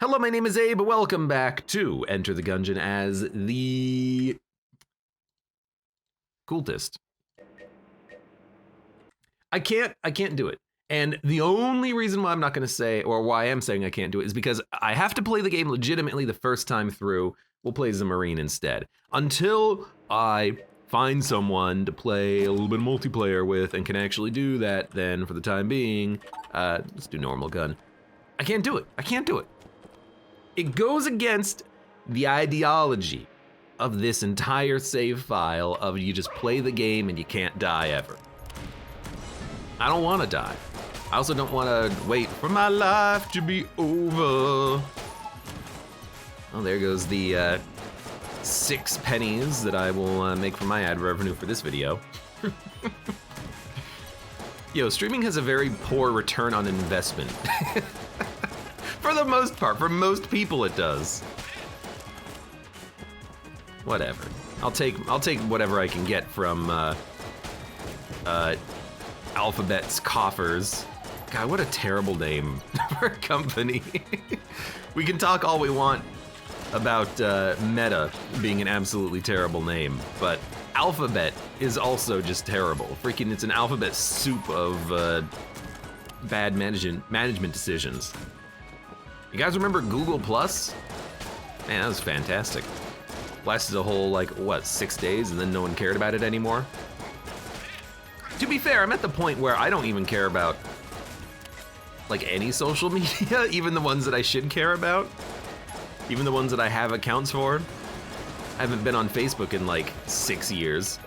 Hello, my name is Abe. Welcome back to Enter the Gungeon as the cultist. I can't do it. And the only reason why I'm not going to say, or why I am saying I can't do it, is because I have to play the game legitimately the first time through. We'll play as a Marine instead. Until I find someone to play a little bit of multiplayer with and can actually do that, then for the time being, let's do normal gun. I can't do it. I can't do it. It goes against the ideology of this entire save file of you just play the game and you can't die ever. I don't want to die. I also don't want to wait for my life to be over. Oh, there goes the 6 pennies that I will make from my ad revenue for this video. Yo, streaming has a very poor return on investment. For the most part, for most people it does. Whatever. I'll take whatever I can get from Alphabet's coffers. God, what a terrible name for a company. We can talk all we want about Meta being an absolutely terrible name, but Alphabet is also just terrible. Freaking, it's an alphabet soup of bad management decisions. You guys remember Google Plus? Man, that was fantastic. Lasted a whole, like, what, 6 days, and then no one cared about it anymore? To be fair, I'm at the point where I don't even care about, like, any social media, even the ones that I should care about. Even the ones that I have accounts for. I haven't been on Facebook in, like, 6 years.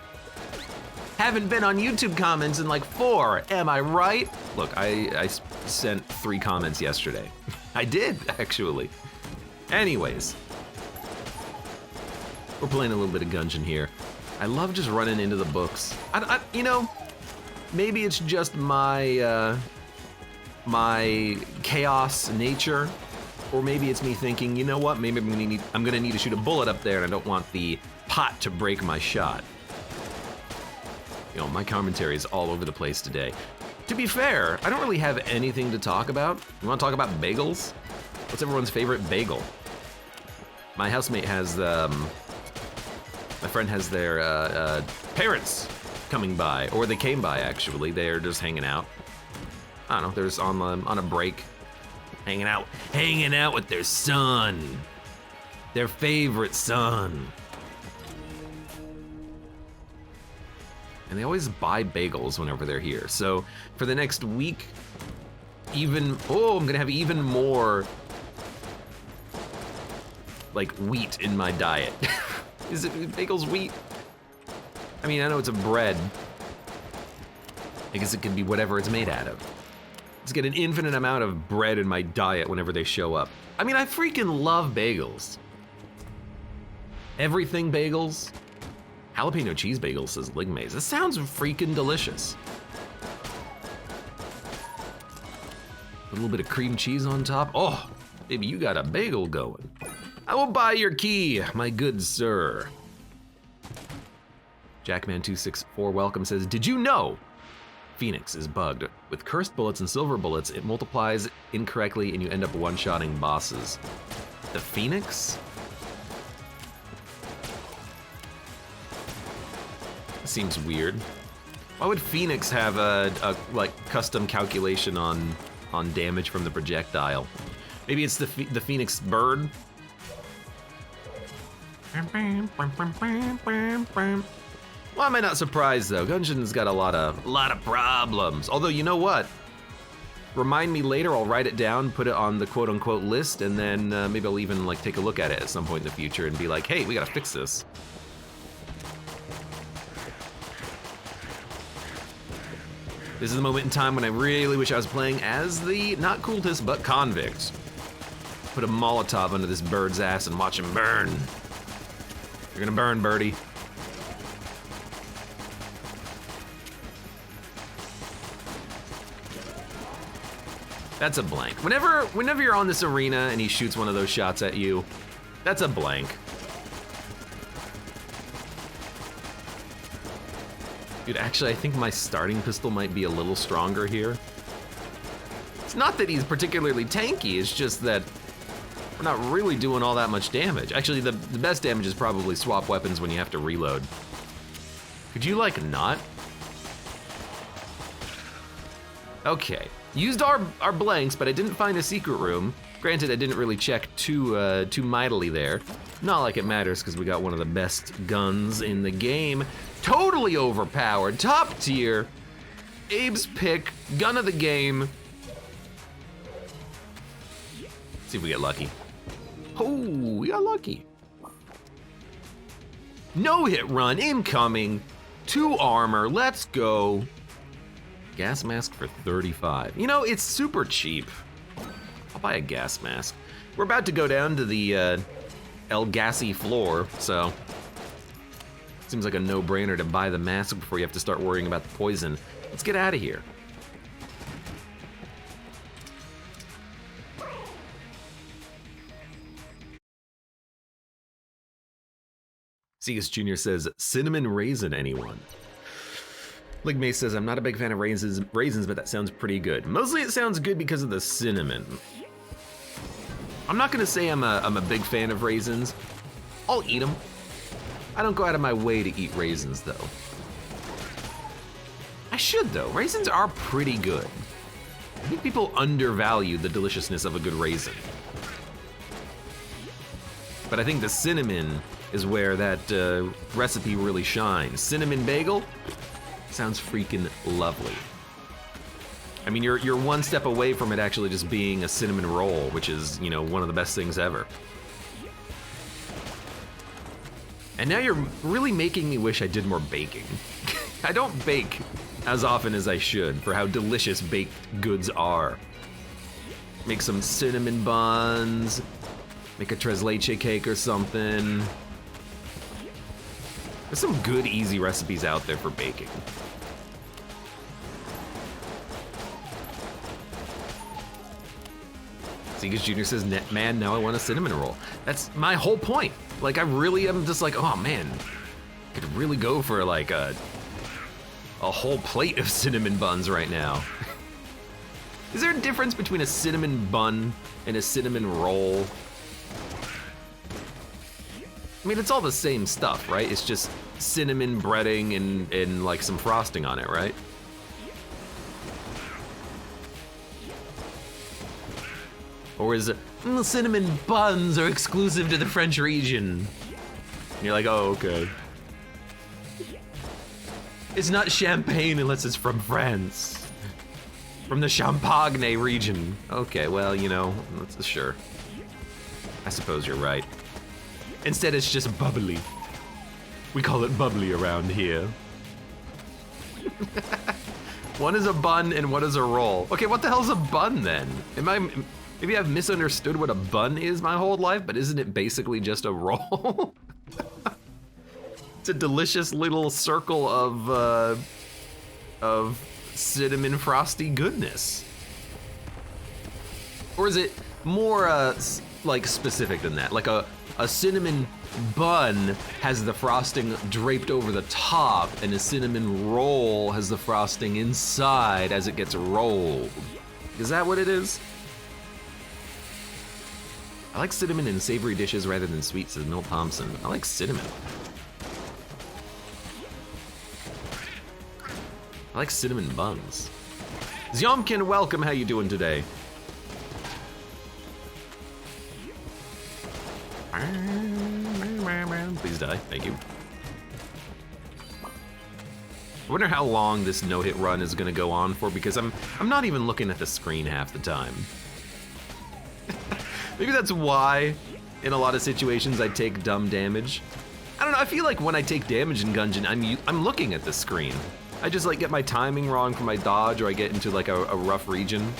Haven't been on YouTube comments in, like, 4, am I right? Look, I sent 3 comments yesterday. I did, actually. Anyways. We're playing a little bit of Gungeon here. I love just running into the books. You know, maybe it's just my, my chaos nature, or maybe it's me thinking, you know what, maybe I'm gonna need to shoot a bullet up there and I don't want the pot to break my shot. You know, my commentary is all over the place today. To be fair, I don't really have anything to talk about. You wanna talk about bagels? What's everyone's favorite bagel? My housemate has, my friend has their parents coming by, or they came by actually. They're just hanging out. I don't know, they're just on a break, hanging out with their son, their favorite son. And they always buy bagels whenever they're here. So for the next week, I'm gonna have even more like wheat in my diet. Is it bagels wheat? I mean, I know it's a bread. I guess it could be whatever it's made out of. Let's get an infinite amount of bread in my diet whenever they show up. I mean, I freaking love bagels. Everything bagels. Jalapeno cheese bagels, says Ligmaze. This sounds freaking delicious. A little bit of cream cheese on top. Oh, baby, you got a bagel going. I will buy your key, my good sir. Jackman264 welcome says, did you know Phoenix is bugged? With cursed bullets and silver bullets, it multiplies incorrectly and you end up one-shotting bosses. The Phoenix? Seems weird. Why would Phoenix have a like custom calculation on damage from the projectile? Maybe it's the Phoenix bird. Why am I not surprised though? Gungeon's got a lot of problems. Although, you know what? Remind me later, I'll write it down, put it on the quote-unquote list, and then maybe I'll even like take a look at it at some point in the future and be like, hey, we gotta fix this. This is the moment in time when I really wish I was playing as the, not cultist, but convict. Put a Molotov under this bird's ass and watch him burn. You're gonna burn, birdie. That's a blank. Whenever you're on this arena and he shoots one of those shots at you, that's a blank. Dude, actually, I think my starting pistol might be a little stronger here. It's not that he's particularly tanky, it's just that we're not really doing all that much damage. Actually, the best damage is probably swap weapons when you have to reload. Could you, like, not? Okay, used our blanks, but I didn't find a secret room. Granted, I didn't really check too mightily there. Not like it matters, because we got one of the best guns in the game. Totally overpowered, top tier. Abe's pick, gun of the game. See if we get lucky. Oh, we got lucky. No hit run, incoming. 2 armor, let's go. Gas mask for 35. You know, it's super cheap. I'll buy a gas mask. We're about to go down to the El Gassy floor, so seems like a no-brainer to buy the mask before you have to start worrying about the poison. Let's get out of here. Segas Jr. says, cinnamon raisin, anyone? Lig Mace says, I'm not a big fan of raisins, but that sounds pretty good. Mostly it sounds good because of the cinnamon. I'm not gonna say I'm a big fan of raisins. I'll eat them. I don't go out of my way to eat raisins, though. I should, though. Raisins are pretty good. I think people undervalue the deliciousness of a good raisin. But I think the cinnamon is where that recipe really shines. Cinnamon bagel sounds freaking lovely. I mean, you're one step away from it actually just being a cinnamon roll, which is, you know, one of the best things ever. And now you're really making me wish I did more baking. I don't bake as often as I should for how delicious baked goods are. Make some cinnamon buns, make a tres leche cake or something. There's some good, easy recipes out there for baking. Segas Jr. says, man, now I want a cinnamon roll. That's my whole point. Like, I really am just like, oh man, I could really go for like a whole plate of cinnamon buns right now. Is there a difference between a cinnamon bun and a cinnamon roll? I mean, it's all the same stuff, right? It's just cinnamon breading and like some frosting on it, right? Or is it, cinnamon buns are exclusive to the French region? And you're like, oh, okay. It's not champagne unless it's from France. From the Champagne region. Okay, well, you know, sure. I suppose you're right. Instead, it's just bubbly. We call it bubbly around here. One is a bun and one is a roll. Okay, what the hell's a bun then? Maybe I've misunderstood what a bun is my whole life, but isn't it basically just a roll? It's a delicious little circle of cinnamon frosty goodness. Or is it more like specific than that? Like a cinnamon bun has the frosting draped over the top, and a cinnamon roll has the frosting inside as it gets rolled. Is that what it is? I like cinnamon in savory dishes rather than sweet, says Milt Thompson. I like cinnamon. I like cinnamon buns. Zomkin, welcome, how you doing today? Please die, thank you. I wonder how long this no-hit run is gonna go on for, because I'm not even looking at the screen half the time. Maybe that's why, in a lot of situations, I take dumb damage. I don't know, I feel like when I take damage in Gungeon, I'm looking at the screen. I just like get my timing wrong for my dodge, or I get into like a rough region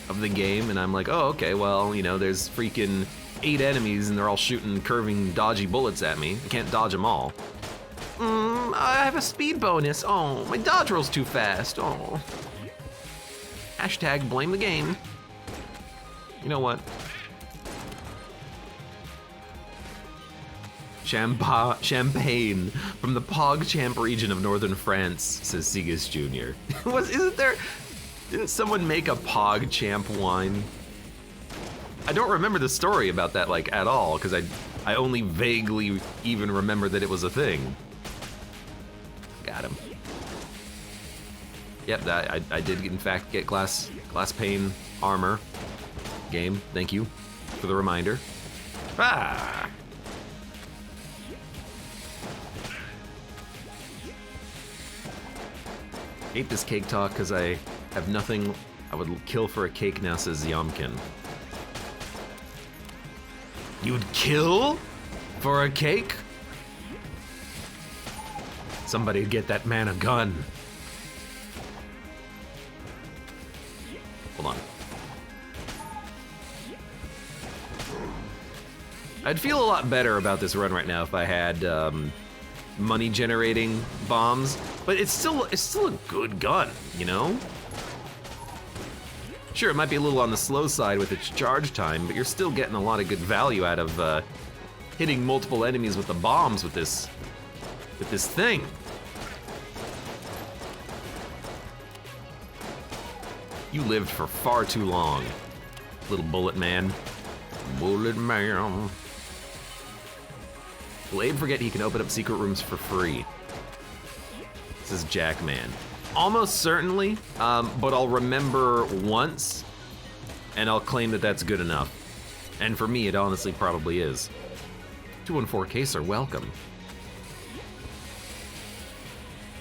of the game, and I'm like, oh, okay, well, you know, there's freaking 8 enemies, and they're all shooting curving, dodgy bullets at me. I can't dodge them all. I have a speed bonus. Oh, my dodge roll's too fast. Oh. Hashtag blame the game. You know what? Champagne from the PogChamp region of northern France, says Segas Jr. Didn't someone make a PogChamp wine? I don't remember the story about that, like, at all, because I only vaguely even remember that it was a thing. Got him. Yep, I did in fact get glass pane armor. Game, thank you for the reminder. Ah! Hate this cake talk because I have nothing I would kill for a cake now, says Yomkin. You'd kill for a cake? Somebody get that man a gun. Hold on. I'd feel a lot better about this run right now if I had money generating bombs, but it's still a good gun, you know? Sure, it might be a little on the slow side with its charge time, but you're still getting a lot of good value out of hitting multiple enemies with the bombs with this thing. You lived for far too long, little bullet man. Bullet man. Will Abe forget he can open up secret rooms for free? This is Jackman. Almost certainly, but I'll remember once, and I'll claim that that's good enough. And for me, it honestly probably is. 214K, sir, welcome.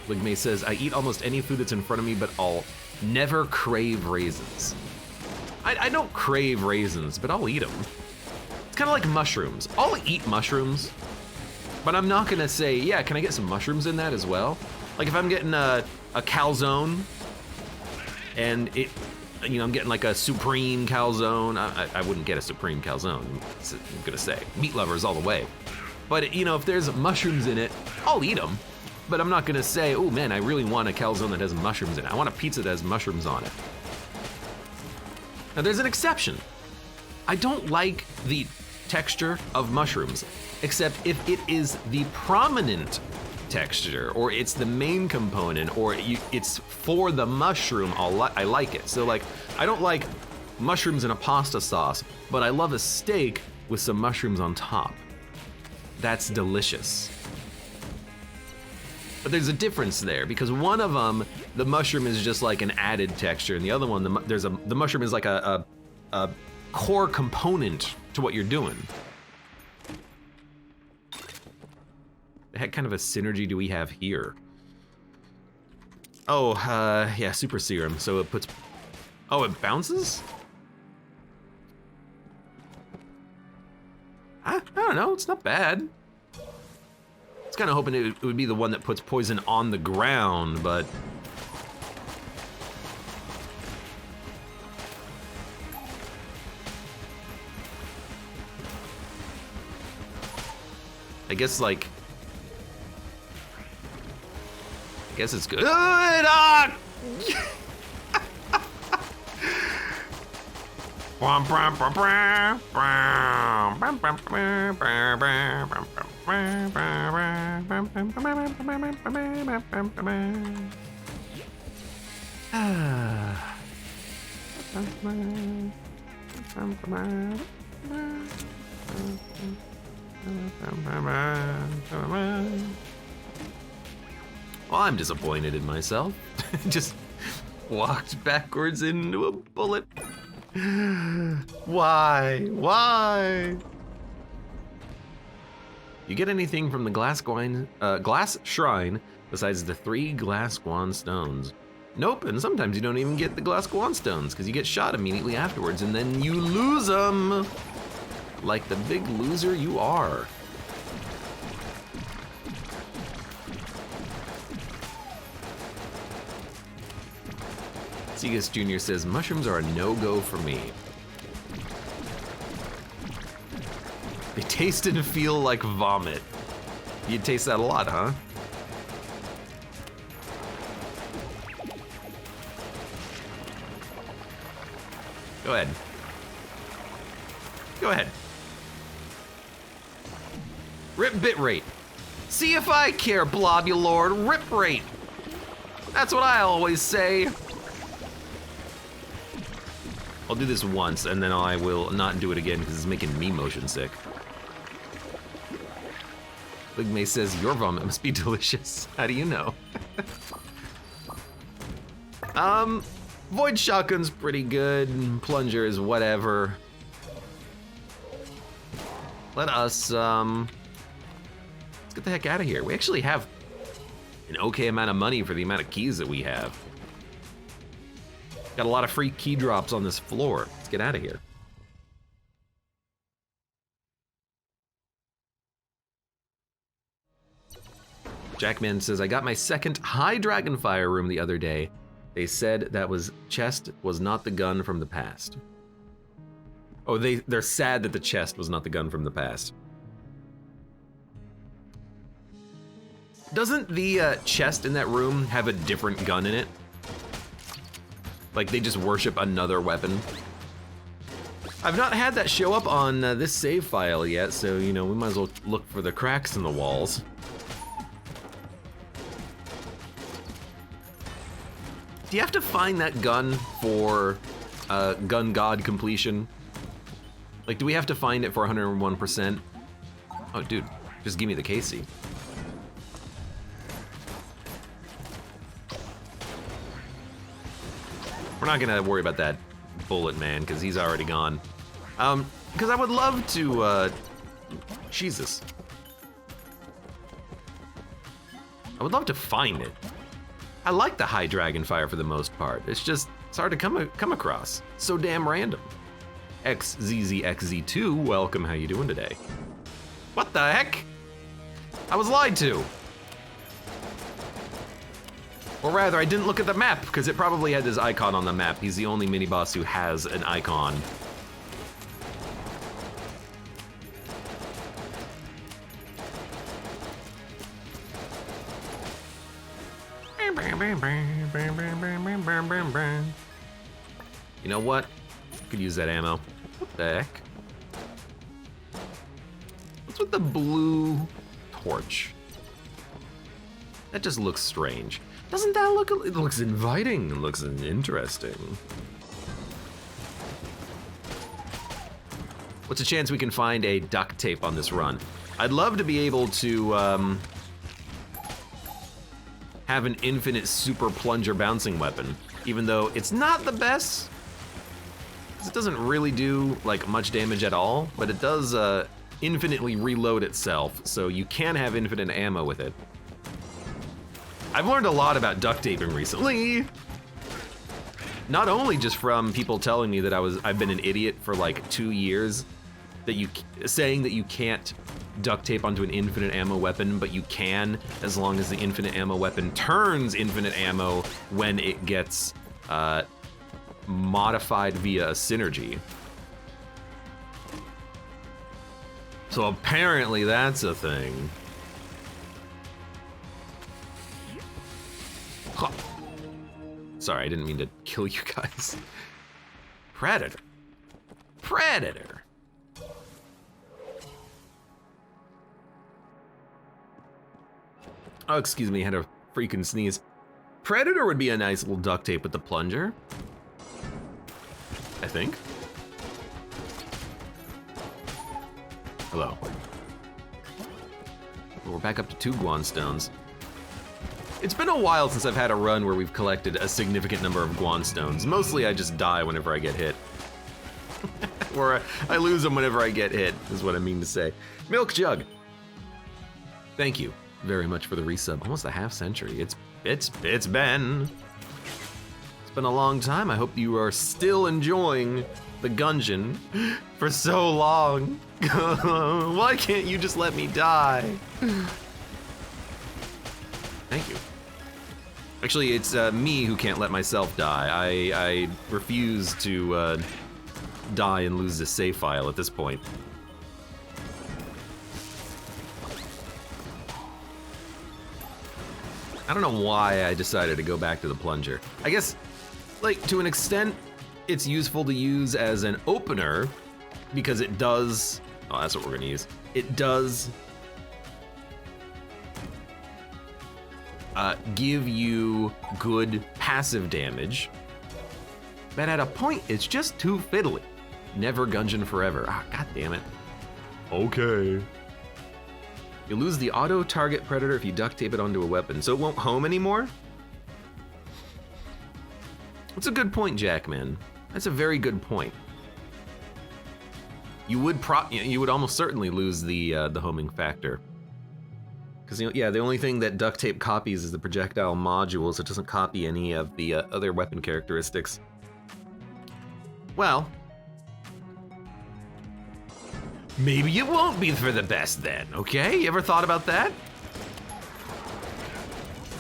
Ligmay says, I eat almost any food that's in front of me, but I'll never crave raisins. I don't crave raisins, but I'll eat them. It's kind of like mushrooms. I'll eat mushrooms, but I'm not gonna say, yeah, can I get some mushrooms in that as well? Like if I'm getting a calzone, and I'm getting like a supreme calzone. I wouldn't get a supreme calzone, I'm gonna say. Meat lovers all the way. But if there's mushrooms in it, I'll eat them. But I'm not gonna say, oh man, I really want a calzone that has mushrooms in it. I want a pizza that has mushrooms on it. Now there's an exception. I don't like the texture of mushrooms, except if it is the prominent texture, or it's the main component, or it's for the mushroom, I like it. So like, I don't like mushrooms in a pasta sauce, but I love a steak with some mushrooms on top. That's delicious. But there's a difference there, because one of them, the mushroom is just like an added texture, and the other one, the mushroom is like a core component to what you're doing. The heck kind of a synergy do we have here? Oh, yeah, super serum. So it puts, oh, it bounces? I don't know, it's not bad. I was kind of hoping it would be the one that puts poison on the ground, but I guess it's good. Well, I'm disappointed in myself. Just walked backwards into a bullet. Why? Why? You get anything from the glass shrine besides the 3 glass guan stones? Nope, and sometimes you don't even get the glass guan stones because you get shot immediately afterwards and then you lose them. Like the big loser you are. Segas Jr. says, mushrooms are a no-go for me. They taste and feel like vomit. You taste that a lot, huh? Go ahead. Go ahead. Rip bitrate. See if I care, Blobulord. Rip rate. That's what I always say. I'll do this once, and then I will not do it again because it's making me motion sick. Big May says, your vomit must be delicious. How do you know? Void Shotgun's pretty good. Plunger is whatever. Let us, let's get the heck out of here. We actually have an okay amount of money for the amount of keys that we have. Got a lot of free key drops on this floor. Let's get out of here. Jackman says, I got my second high Dragonfire room the other day. They said that chest was not the gun from the past. Oh, they're sad that the chest was not the gun from the past. Doesn't the chest in that room have a different gun in it? Like they just worship another weapon? I've not had that show up on this save file yet, so you know, we might as well look for the cracks in the walls. Do you have to find that gun for Gun God completion? Like, do we have to find it for 101%? Oh, dude, just give me the KC. We're not gonna worry about that bullet man, because he's already gone. Because I would love to, Jesus. I would love to find it. I like the high Dragonfire for the most part. It's hard to come across. So damn random. XZZXZ2, welcome, how you doing today? What the heck? I was lied to. Or rather, I didn't look at the map, because it probably had this icon on the map. He's the only mini-boss who has an icon. You know what? Could use that ammo. What the heck? What's with the blue torch? That just looks strange. Doesn't that look, it looks inviting, it looks interesting. What's a chance we can find a duct tape on this run? I'd love to be able to have an infinite super plunger bouncing weapon, even though it's not the best. It doesn't really do like much damage at all, but it does infinitely reload itself, so you can have infinite ammo with it. I've learned a lot about duct taping recently. Not only just from people telling me that I've been an idiot for like 2 years, saying that you can't duct tape onto an infinite ammo weapon, but you can as long as the infinite ammo weapon turns infinite ammo when it gets modified via a synergy. So apparently that's a thing. Huh. Sorry, I didn't mean to kill you guys. Predator. Predator. Oh, excuse me, I had a freaking sneeze. Predator would be a nice little duct tape with the plunger. I think. Hello. We're back up to 2 Guan stones. It's been a while since I've had a run where we've collected a significant number of Guan stones. Mostly I just die whenever I get hit. Or I lose them whenever I get hit, is what I mean to say. Milk Jug. Thank you very much for the resub. Almost a half century. It's been a long time. I hope you are still enjoying the Gungeon for so long. Why can't you just let me die? Thank you. Actually, it's me who can't let myself die. I refuse to die and lose this save file at this point. I don't know why I decided to go back to the plunger. I guess, like, to an extent, it's useful to use as an opener because it does, oh, that's what we're gonna use. It does give you good passive damage. but at a point, it's just too fiddly. Never Gungeon forever. Ah, god damn it. Okay. You lose the auto-target predator if you duct tape it onto a weapon, so it won't home anymore? That's a good point, Jackman. That's a very good point. You would almost certainly lose the homing factor. Because, yeah, the only thing that duct tape copies is the projectile module, so it doesn't copy any of the other weapon characteristics. Well, maybe it won't be for the best then, okay? You ever thought about that?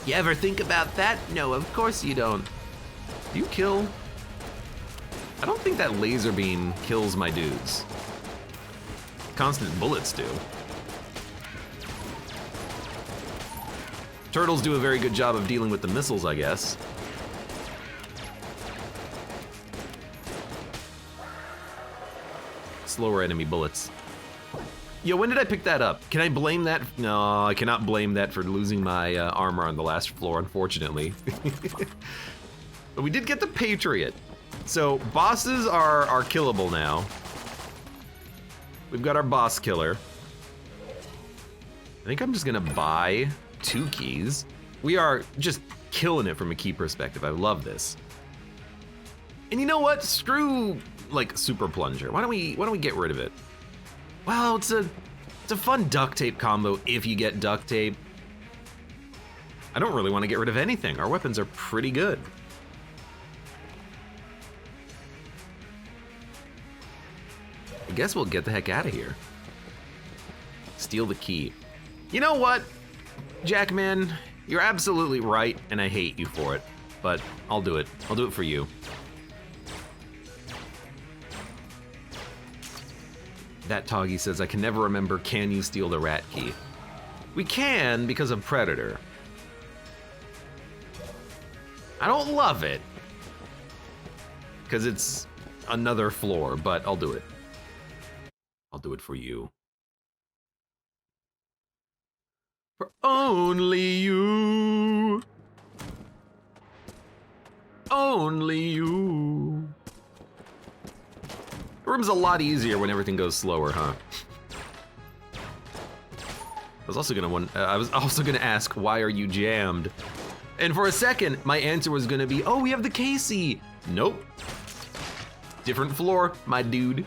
You ever think about that? No, of course you don't. Do you kill? I don't think that laser beam kills my dudes. Constant bullets do. Turtles do a very good job of dealing with the missiles, I guess. Slower enemy bullets. Yo, when did I pick that up? Can I blame that? No, I cannot blame that for losing my armor on the last floor, unfortunately. But we did get the Patriot. So bosses are killable now. We've got our boss killer. I think I'm just gonna buy 2 keys. We are just killing it from a key perspective. I love this. And you know what? Screw like super plunger. Why don't we get rid of it? Well, it's a fun duct tape combo if you get duct tape. I don't really want to get rid of anything. Our weapons are pretty good. I guess we'll get the heck out of here. Steal the key. You know what, Jackman? You're absolutely right, and I hate you for it. But I'll do it. I'll do it for you. That Toggy says, I can never remember, can you steal the rat key? We can because of Predator. I don't love it, because it's another floor, but I'll do it. I'll do it for you. For only you. Only you. The room's a lot easier when everything goes slower, huh? I was also gonna ask, why are you jammed? And for a second, my answer was gonna be, oh, we have the Casey. Nope. Different floor, my dude.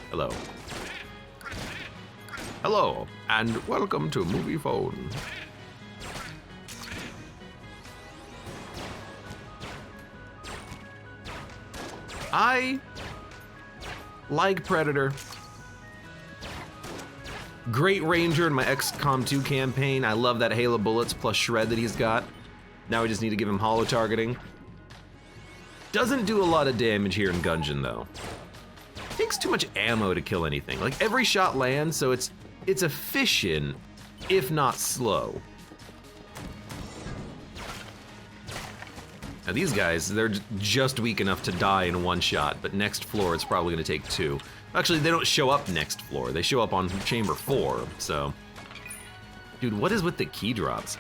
Hello. Hello, and welcome to Movie Phone. I like Predator. Great Ranger in my XCOM 2 campaign. I love that hail of bullets plus shred that he's got. Now we just need to give him holo targeting. Doesn't do a lot of damage here in Gungeon though. Takes too much ammo to kill anything. Like every shot lands, so it's efficient, if not slow. Now these guys, they're just weak enough to die in one shot, but next floor it's probably gonna take 2. Actually, they don't show up next floor. They show up on chamber 4, so. Dude, what is with the key drops?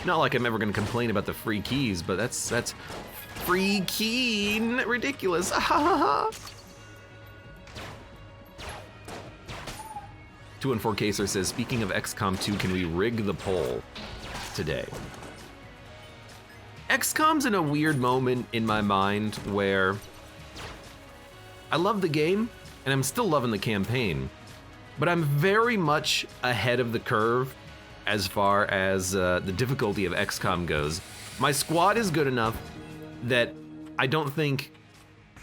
Not like I'm ever gonna complain about the free keys, but that's free keen ridiculous. 214Kaser says, speaking of XCOM 2, can we rig the poll today? XCOM's in a weird moment in my mind where I love the game, and I'm still loving the campaign, but I'm very much ahead of the curve as far as the difficulty of XCOM goes. My squad is good enough that I don't think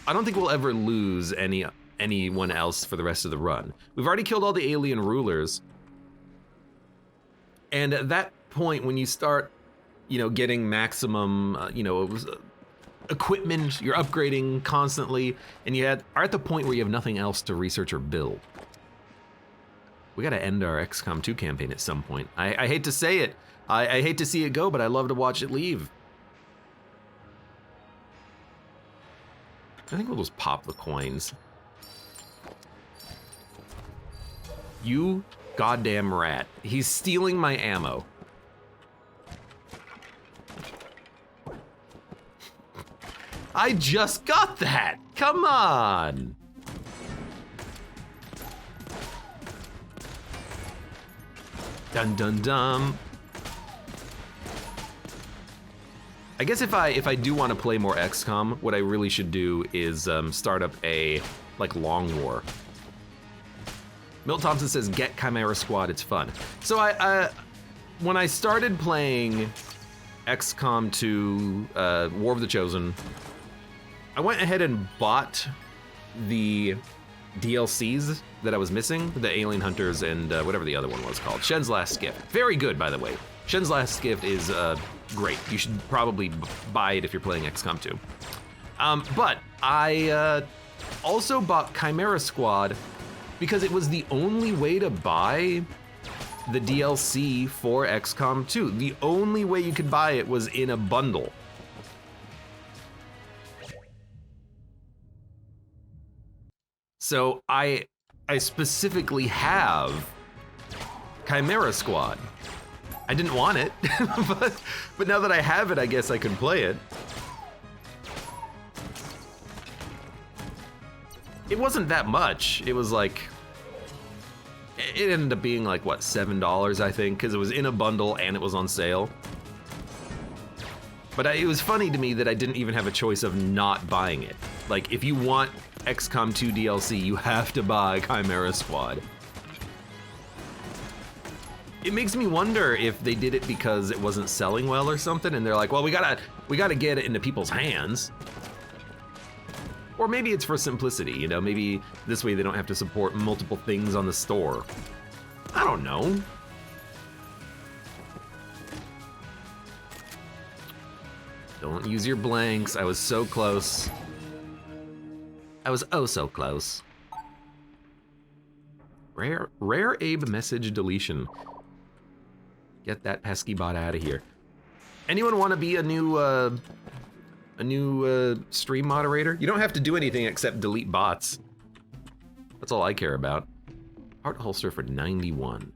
we'll ever lose anyone else for the rest of the run. We've already killed all the alien rulers, and at that point, when you start, getting maximum, equipment, you're upgrading constantly, and you are at the point where you have nothing else to research or build. We gotta end our XCOM 2 campaign at some point. I hate to say it, I hate to see it go, but I love to watch it leave. I think we'll just pop the coins. You goddamn rat. He's stealing my ammo. I just got that! Come on! Dun dun dun. I guess if I do want to play more XCOM, what I really should do is start up a long war. Milt Thompson says, "Get Chimera Squad, it's fun." So when I started playing XCOM 2, War of the Chosen, I went ahead and bought the DLCs that I was missing, the Alien Hunters and whatever the other one was called. Shen's Last Gift. Very good, by the way. Shen's Last Gift is great. You should probably buy it if you're playing XCOM 2. But I also bought Chimera Squad because it was the only way to buy the DLC for XCOM 2. The only way you could buy it was in a bundle. So I specifically have Chimera Squad. I didn't want it, but now that I have it, I guess I can play it. It wasn't that much. It was like, it ended up being like, what, $7, I think, because it was in a bundle and it was on sale. But it was funny to me that I didn't even have a choice of not buying it. Like, if you want XCOM 2 DLC, you have to buy Chimera Squad. It makes me wonder if they did it because it wasn't selling well or something, and they're like, well, we gotta get it into people's hands. Or maybe it's for simplicity, you know, maybe this way they don't have to support multiple things on the store. I don't know. Don't use your blanks. I was so close. I was oh so close. Rare Abe message deletion. Get that pesky bot out of here. Anyone want to be a new stream moderator? You don't have to do anything except delete bots. That's all I care about. Heart holster for 91.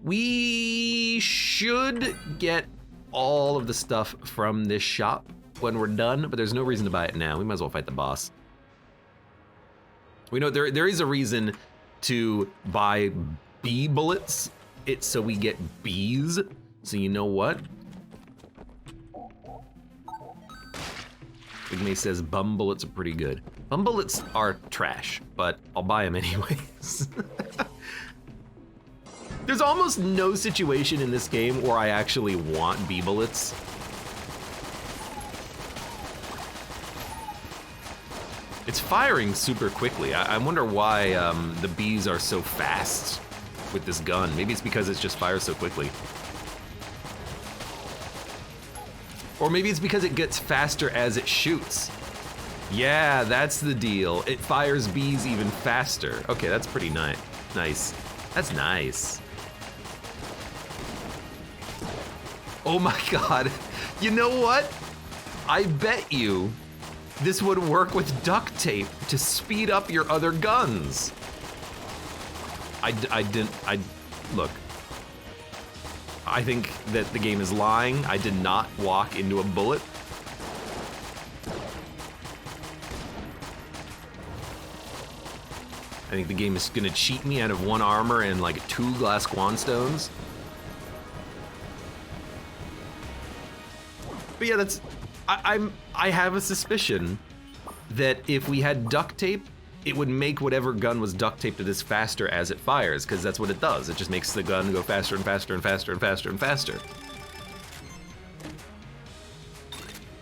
We should get all of the stuff from this shop when we're done, but there's no reason to buy it now. We might as well fight the boss. We know there is a reason to buy bee bullets. It's so we get bees. So you know what? Big May says bum bullets are pretty good. Bum bullets are trash, but I'll buy them anyways. There's almost no situation in this game where I actually want bee bullets. It's firing super quickly. I wonder why the bees are so fast with this gun. Maybe it's because it just fires so quickly. Or maybe it's because it gets faster as it shoots. Yeah, that's the deal. It fires bees even faster. Okay, that's pretty nice. That's nice. Oh my God. You know what? I bet you this would work with duct tape to speed up your other guns. Look. I think that the game is lying. I did not walk into a bullet. I think the game is gonna cheat me out of 1 armor and like 2 glass Quanstones. But yeah, that's, I have a suspicion that if we had duct tape, it would make whatever gun was duct taped to this faster as it fires, because that's what it does. It just makes the gun go faster and faster and faster and faster and faster.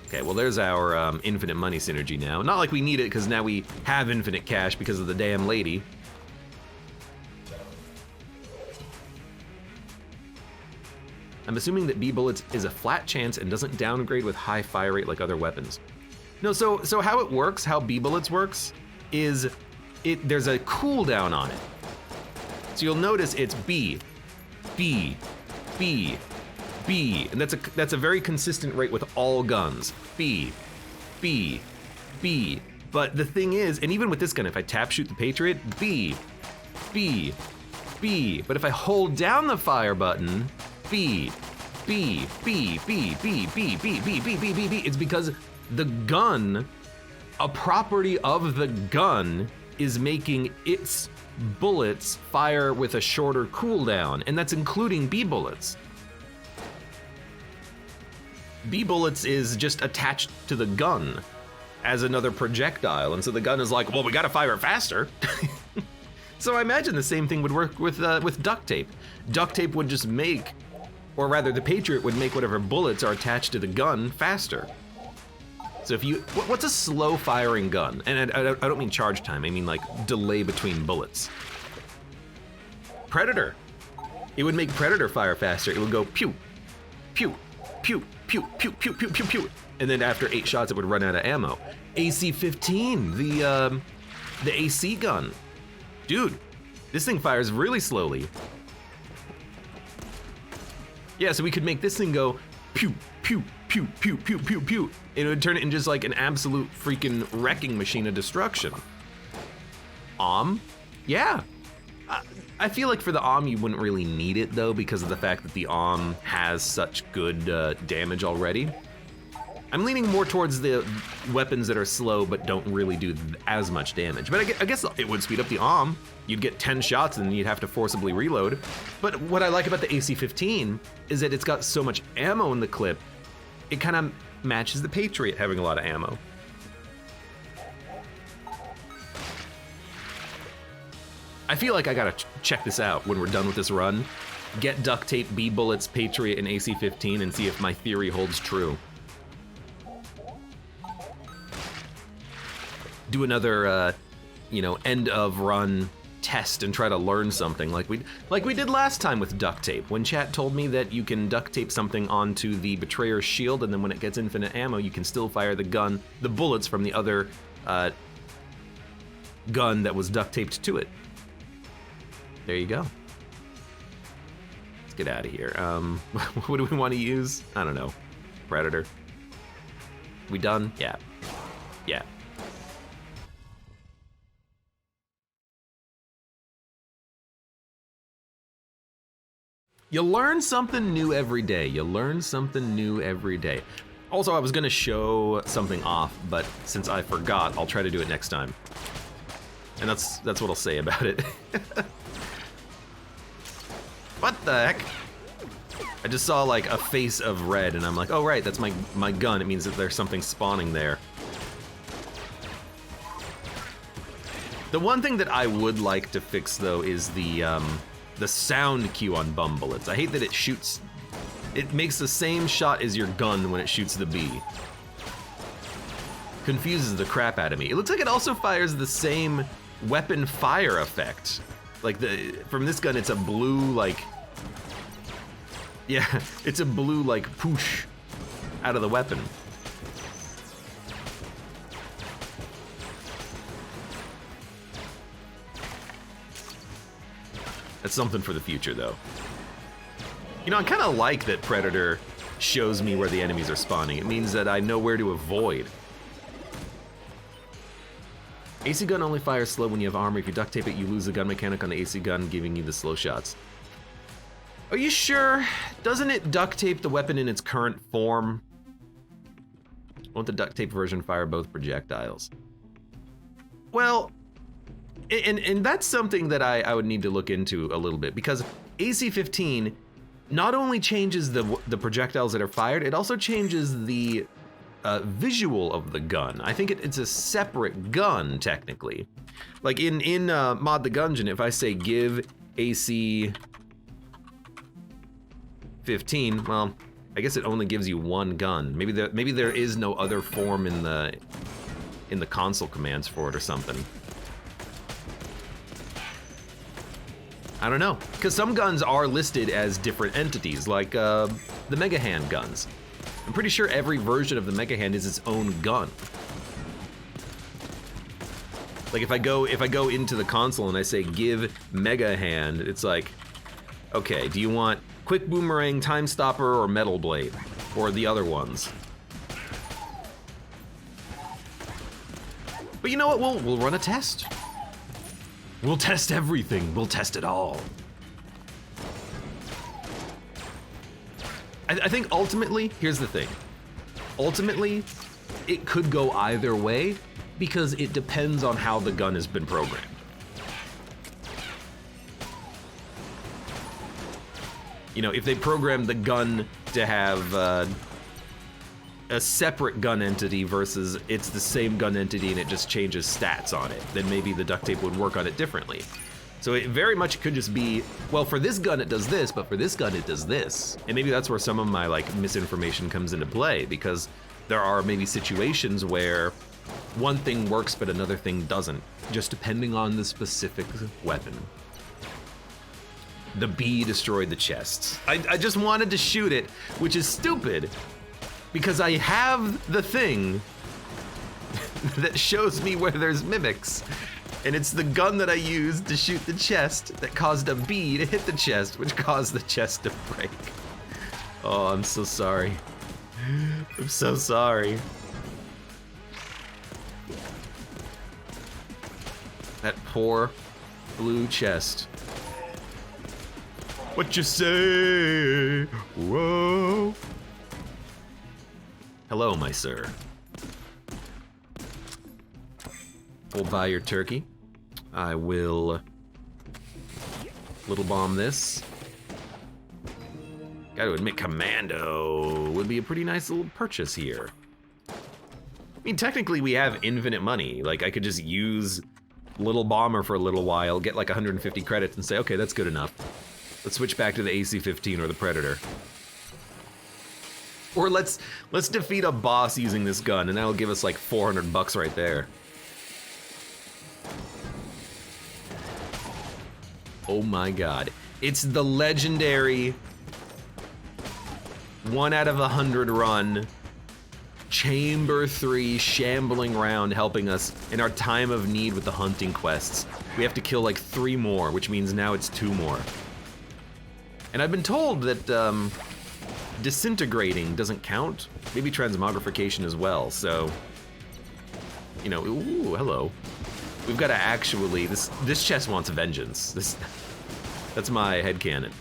Okay, well there's our infinite money synergy now. Not like we need it, because now we have infinite cash because of the damn lady. I'm assuming that bee bullets is a flat chance and doesn't downgrade with high fire rate like other weapons. No, so how it works, how bee bullets works, is there's a cooldown on it. So you'll notice it's B, B, B, B, and that's a very consistent rate with all guns. B, B, B, But the thing is, and even with this gun, if I tap shoot the Patriot, B, B, B. But if I hold down the fire button, B, B, B, B, B, B, B, B, B, B, B, B. It's because the gun, a property of the gun, is making its bullets fire with a shorter cooldown, and that's including B bullets. B bullets is just attached to the gun as another projectile, and so the gun is like, well, we gotta fire it faster. So I imagine the same thing would work with duct tape. Duct tape would just make, or rather the Patriot would make whatever bullets are attached to the gun faster. So if you, what's a slow firing gun? And I don't mean charge time, I mean like delay between bullets. Predator. It would make Predator fire faster. It would go pew, pew, pew, pew, pew, pew, pew, pew, pew. And then after 8 shots, it would run out of ammo. AC-15, the AC gun. Dude, this thing fires really slowly. Yeah, so we could make this thing go pew, pew, pew, pew, pew, pew, pew. It would turn it into just like an absolute freaking wrecking machine of destruction. Yeah. I feel like for the you wouldn't really need it though, because of the fact that the has such good damage already. I'm leaning more towards the weapons that are slow but don't really do as much damage. But I guess it would speed up the You'd get 10 shots and then you'd have to forcibly reload. But what I like about the AC-15 is that it's got so much ammo in the clip, it kind of matches the Patriot having a lot of ammo. I feel like I gotta check this out when we're done with this run. Get duct tape, B bullets, Patriot, and AC-15 and see if my theory holds true. Do another, end of run test and try to learn something like we did last time with duct tape. When chat told me that you can duct tape something onto the Betrayer's shield, and then when it gets infinite ammo, you can still fire the bullets from the other gun that was duct taped to it. There you go. Let's get out of here. What do we want to use? I don't know. Predator. We done? Yeah. Yeah. You learn something new every day. You learn something new every day. Also, I was gonna show something off, but since I forgot, I'll try to do it next time. And that's what I'll say about it. What the heck? I just saw like a face of red and I'm like, oh right, that's my gun. It means that there's something spawning there. The one thing that I would like to fix though is the sound cue on bum bullets. I hate that it makes the same shot as your gun when it shoots the B. Confuses the crap out of me. It looks like it also fires the same weapon fire effect. Like from this gun, it's a blue like, yeah, it's a blue like poosh out of the weapon. That's something for the future, though. You know, I kind of like that Predator shows me where the enemies are spawning. It means that I know where to avoid. AC gun only fires slow when you have armor. If you duct tape it, you lose the gun mechanic on the AC gun, giving you the slow shots. Are you sure? Doesn't it duct tape the weapon in its current form? Won't the duct tape version fire both projectiles? Well, and that's something that I would need to look into a little bit, because AC-15 not only changes the projectiles that are fired, it also changes the visual of the gun. I think it's a separate gun, technically. Like in Mod the Gungeon, if I say give AC-15, well, I guess it only gives you one gun. Maybe there is no other form in the console commands for it or something. I don't know, because some guns are listed as different entities, like the Mega Hand guns. I'm pretty sure every version of the Mega Hand is its own gun. Like if I go into the console and I say give Mega Hand, it's like, okay, do you want Quick Boomerang, Time Stopper, or Metal Blade, or the other ones? But you know what? We'll run a test. We'll test everything. We'll test it all. I think ultimately, here's the thing. Ultimately, it could go either way because it depends on how the gun has been programmed. You know, if they program the gun to have a separate gun entity versus it's the same gun entity and it just changes stats on it, then maybe the duct tape would work on it differently. So it very much could just be, well, for this gun it does this, but for this gun it does this. And maybe that's where some of my like misinformation comes into play, because there are maybe situations where one thing works but another thing doesn't, just depending on the specific weapon. The bee destroyed the chests. I just wanted to shoot it, which is stupid, because I have the thing that shows me where there's mimics. And it's the gun that I used to shoot the chest that caused a bee to hit the chest, which caused the chest to break. Oh, I'm so sorry. I'm so sorry. That poor blue chest. What you say? Whoa. Hello, my sir. We'll buy your turkey. I will little bomb this. Gotta admit, Commando would be a pretty nice little purchase here. I mean, technically we have infinite money. Like, I could just use Little Bomber for a little while, get like 150 credits and say, okay, that's good enough. Let's switch back to the AC-15 or the Predator. Or let's defeat a boss using this gun, and that'll give us like 400 bucks right there. Oh my god. It's the legendary 1 out of 100 run, Chamber 3 shambling round helping us in our time of need with the hunting quests. We have to kill like 3 more, which means now it's 2 more. And I've been told that disintegrating doesn't count. Maybe transmogrification as well, so... You know, ooh, hello. We've got to actually... This chest wants vengeance. That's my headcanon.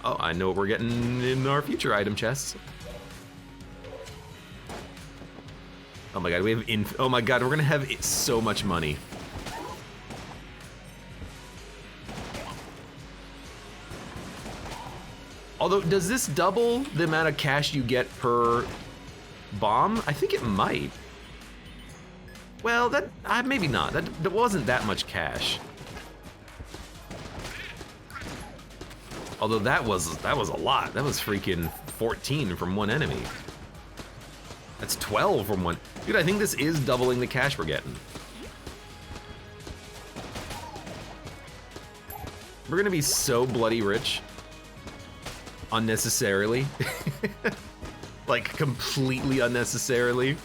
Oh, I know what we're getting in our future item chests. Oh my god, we have oh my god, we're gonna have so much money. Although, does this double the amount of cash you get per bomb? I think it might. Well, that maybe not. That wasn't that much cash. Although that was a lot. That was freaking 14 from one enemy. That's 12 from one. Dude, I think this is doubling the cash we're getting. We're gonna be so bloody rich. Unnecessarily. Like, completely unnecessarily.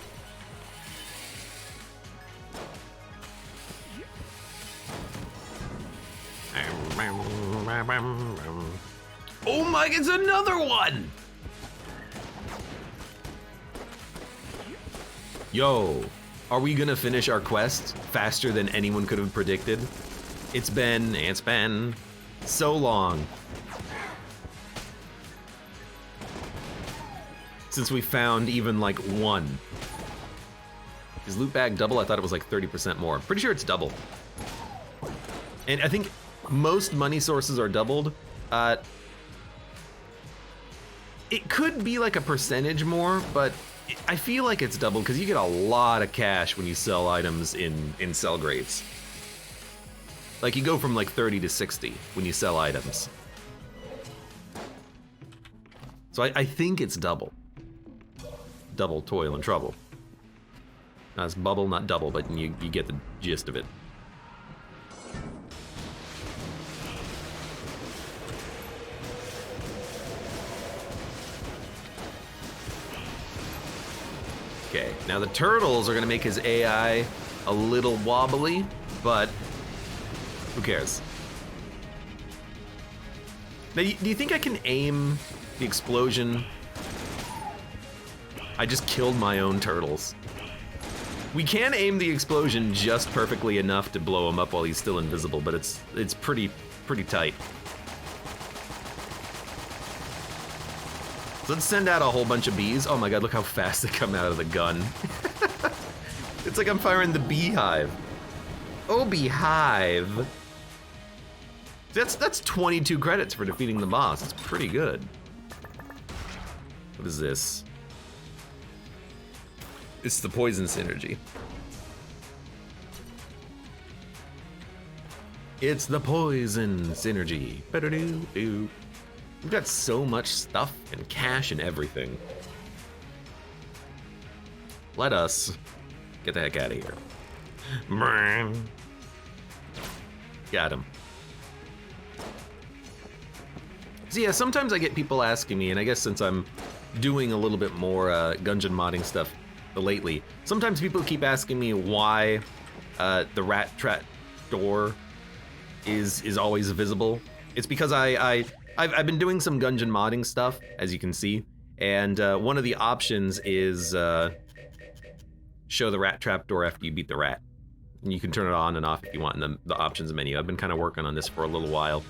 Oh my, it's another one! Yo, are we gonna finish our quest faster than anyone could have predicted? It's been so long since we found even like one. Is loot bag double? I thought it was like 30% more. Pretty sure it's double. And I think most money sources are doubled. It could be like a percentage more, but I feel like it's doubled because you get a lot of cash when you sell items in sell grades. Like, you go from like 30 to 60 when you sell items. So I think it's double. Double toil and trouble. Now it's bubble, not double, but you get the gist of it. Okay, now the turtles are gonna make his AI a little wobbly, but who cares? Now, do you think I can aim the explosion? I just killed my own turtles. We can aim the explosion just perfectly enough to blow him up while he's still invisible, but it's pretty tight. So let's send out a whole bunch of bees. Oh my god, look how fast they come out of the gun. It's like I'm firing the beehive. Oh, beehive. That's 22 credits for defeating the boss. It's pretty good. What is this? It's the poison synergy. It's the poison synergy. Ba-da-doo-doo. We've got so much stuff and cash and everything. Let us get the heck out of here. Got him. So yeah, sometimes I get people asking me, and I guess since I'm doing a little bit more Gungeon modding stuff lately, sometimes people keep asking me why the rat trap door is always visible. It's because I've been doing some Gungeon modding stuff, as you can see, and one of the options is show the rat trap door after you beat the rat. And you can turn it on and off if you want in the options menu. I've been kind of working on this for a little while.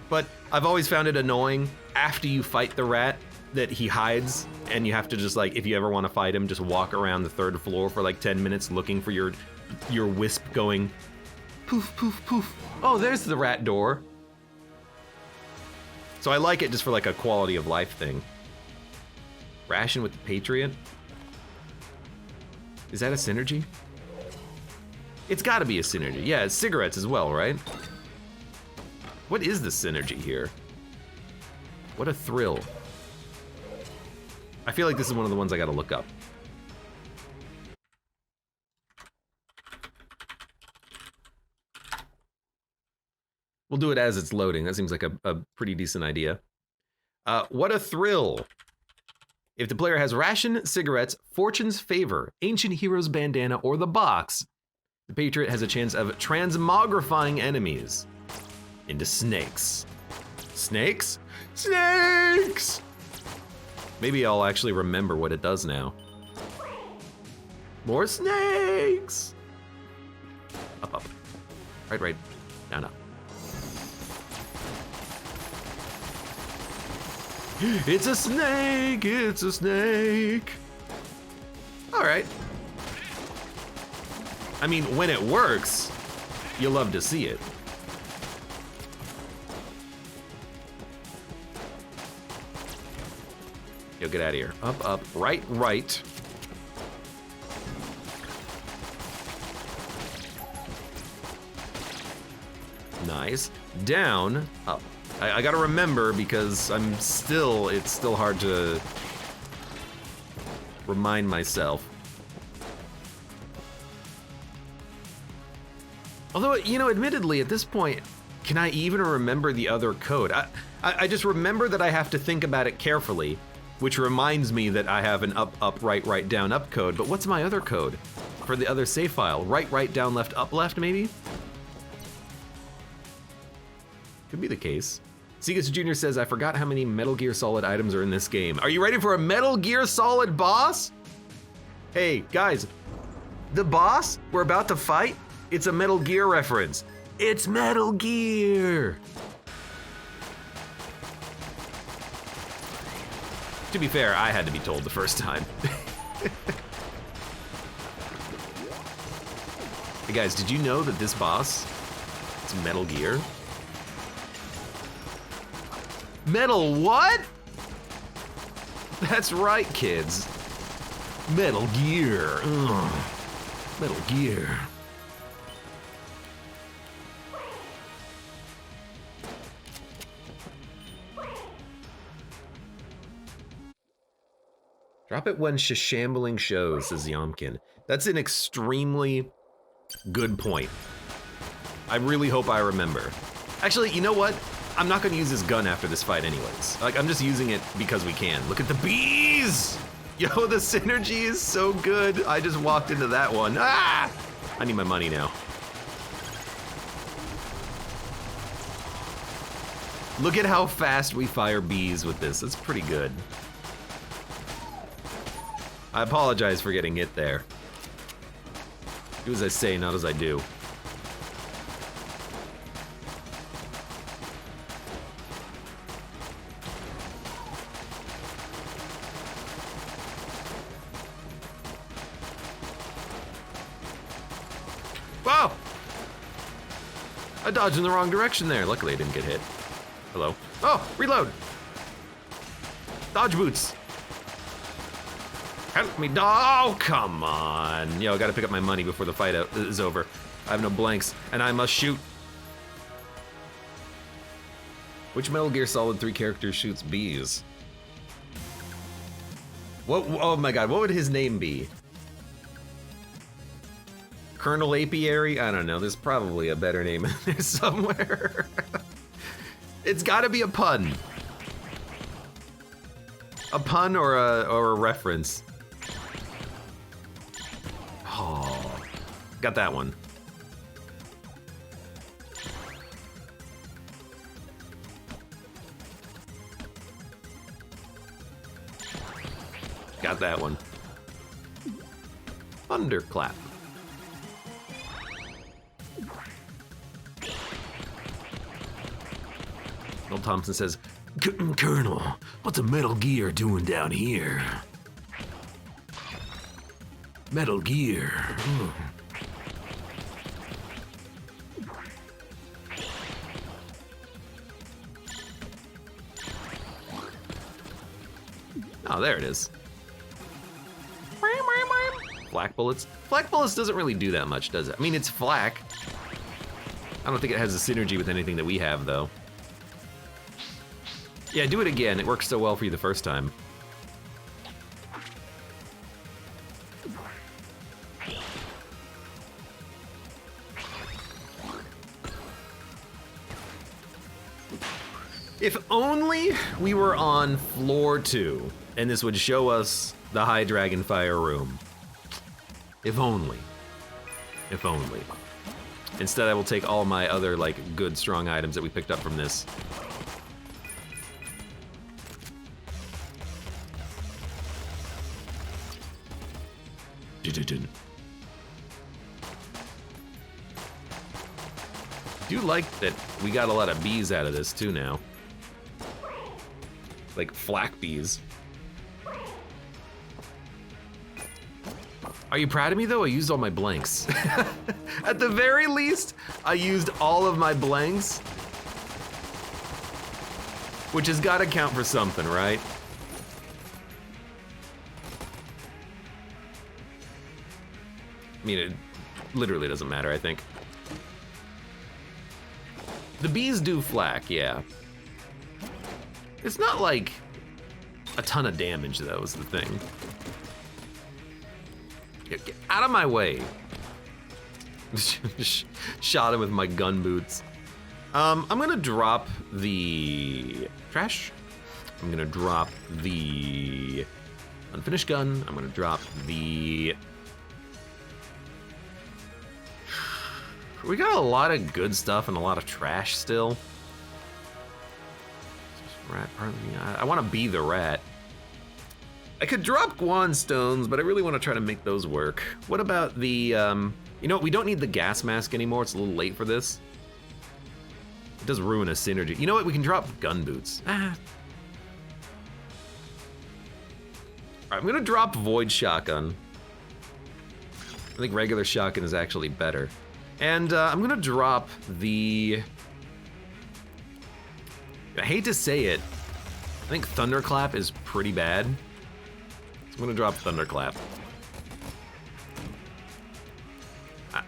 But I've always found it annoying after you fight the rat that he hides, and you have to just, like, if you ever want to fight him, just walk around the 3rd floor for like 10 minutes looking for your wisp going poof, poof, poof. Oh, there's the rat door. So I like it just for like a quality of life thing. Ration with the Patriot? Is that a synergy? It's gotta be a synergy. Yeah, it's cigarettes as well, right? What is the synergy here? What a thrill. I feel like this is one of the ones I gotta look up. We'll do it as it's loading. That seems like a pretty decent idea. What a thrill. If the player has ration, cigarettes, fortune's favor, ancient hero's bandana, or the box, the Patriot has a chance of transmogrifying enemies into snakes. Snakes? Snakes! Maybe I'll actually remember what it does now. More snakes! Up, up. Right, down, up. It's a snake, it's a snake. All right. I mean, when it works, you love to see it. Yo, get out of here. Up, up, right, right. Nice. Down, up. I gotta remember because it's still hard to remind myself. Although, you know, admittedly, at this point, can I even remember the other code? I just remember that I have to think about it carefully, which reminds me that I have an up, up, right, right, down, up code. But what's my other code for the other save file? Right, right, down, left, up, left, maybe? Could be the case. Segas Jr. says, I forgot how many Metal Gear Solid items are in this game. Are you ready for a Metal Gear Solid boss? Hey, guys, the boss we're about to fight, it's a Metal Gear reference. It's Metal Gear. To be fair, I had to be told the first time. Hey guys, did you know that this boss is Metal Gear? Metal what? That's right, kids. Metal Gear. Ugh. Metal Gear. Drop it when shambling shows, says Yomkin. That's an extremely good point. I really hope I remember. Actually, you know what? I'm not gonna use this gun after this fight anyways. Like, I'm just using it because we can. Look at the bees! Yo, the synergy is so good. I just walked into that one. Ah! I need my money now. Look at how fast we fire bees with this. That's pretty good. I apologize for getting hit there. Do as I say, not as I do. Whoa! I dodged in the wrong direction there. Luckily I didn't get hit. Hello. Oh, reload! Dodge boots. Help me, oh, come on. Yo, I gotta pick up my money before the fight is over. I have no blanks, and I must shoot. Which Metal Gear Solid 3 character shoots bees? What, oh my god, what would his name be? Colonel Apiary? I don't know, there's probably a better name in there somewhere. It's gotta be a pun. A pun or a reference. Oh, got that one. Got that one. Thunderclap. Bill Thompson says, Colonel, what's a Metal Gear doing down here? Metal Gear. Oh, there it is. Flak bullets. Flak bullets doesn't really do that much, does it? I mean, it's flak. I don't think it has a synergy with anything that we have, though. Yeah, do it again. It worked so well for you the first time. If only we were on floor 2, and this would show us the High Dragonfire room. If only. If only. Instead, I will take all my other, like, good, strong items that we picked up from this. Do like that we got a lot of bees out of this too now. Like flak bees. Are you proud of me though? I used all my blanks. At the very least, I used all of my blanks. Which has gotta count for something, right? I mean, it literally doesn't matter, I think. The bees do flak, yeah. It's not like a ton of damage, though, is the thing. Get out of my way. Shot him with my gun boots. I'm gonna drop the trash. I'm gonna drop the unfinished gun. I'm gonna drop the... We got a lot of good stuff and a lot of trash still. Rat, I want to be the rat. I could drop Guan stones, but I really want to try to make those work. What about the, you know what, we don't need the gas mask anymore. It's a little late for this. It does ruin a synergy. You know what, we can drop gun boots. Ah. All right, I'm gonna drop Void Shotgun. I think regular shotgun is actually better. And I'm gonna drop the... I hate to say it, I think Thunderclap is pretty bad. So I'm gonna drop Thunderclap.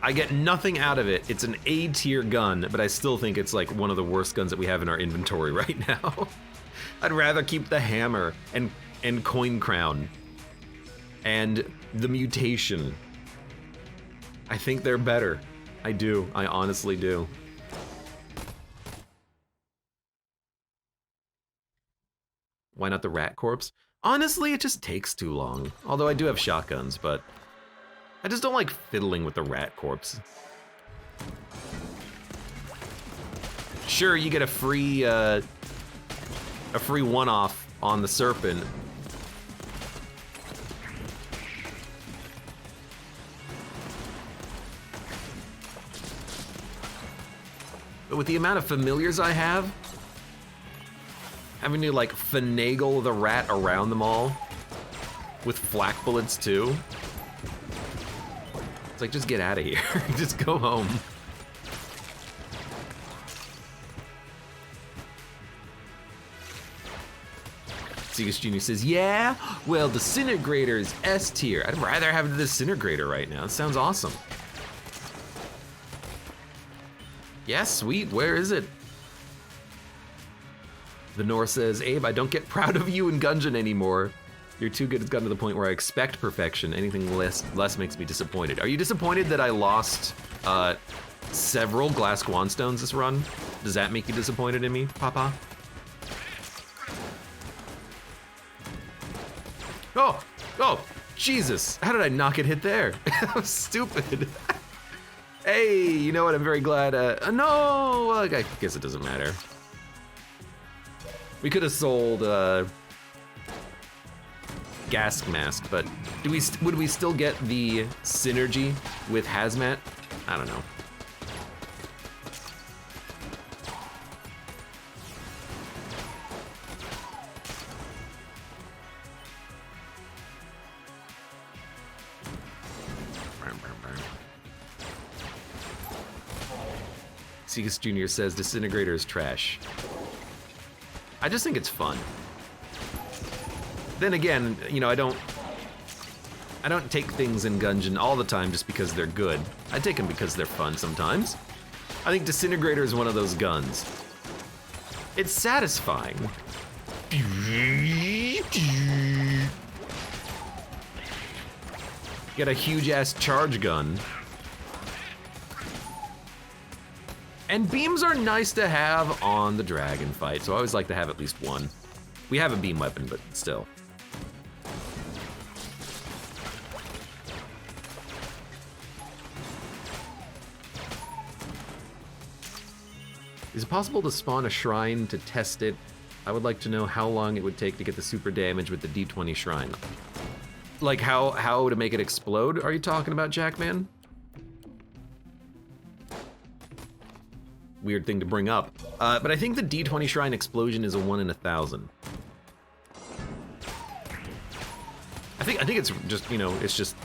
I get nothing out of it. It's an A tier gun, but I still think it's like one of the worst guns that we have in our inventory right now. I'd rather keep the hammer and Coin Crown and the mutation. I think they're better. I do, I honestly do. Why not the rat corpse? Honestly, it just takes too long. Although I do have shotguns, but I just don't like fiddling with the rat corpse. Sure, you get a free one-off on the serpent. But with the amount of familiars I have, having to like finagle the rat around them all with flak bullets too. It's like, just get out of here. Just go home. Segus Jr. says, yeah? Well, Disintegrator is S tier. I'd rather have the Disintegrator right now. It sounds awesome. Yeah, sweet. Where is it? The North says, Abe, I don't get proud of you in Gungeon anymore. You're too good. It's gotten to the point where I expect perfection. Anything less makes me disappointed. Are you disappointed that I lost several Glass Swanstones this run? Does that make you disappointed in me, Papa? Oh, Jesus. How did I not get hit there? That was stupid. Hey, you know what? I'm very glad. No, I guess it doesn't matter. We could have sold Gas Mask, but would we still get the synergy with Hazmat? I don't know. Segus Jr. says Disintegrator is trash. I just think it's fun. Then again, you know, I don't take things in Gungeon all the time just because they're good. I take them because they're fun sometimes. I think Disintegrator is one of those guns. It's satisfying. You got a huge ass charge gun. And beams are nice to have on the dragon fight, so I always like to have at least one. We have a beam weapon, but still. Is it possible to spawn a shrine to test it? I would like to know how long it would take to get the super damage with the D20 shrine. Like how to make it explode, are you talking about, Jackman? Weird thing to bring up. But I think the D20 shrine explosion is a 1 in 1,000. I think it's just, you know, it's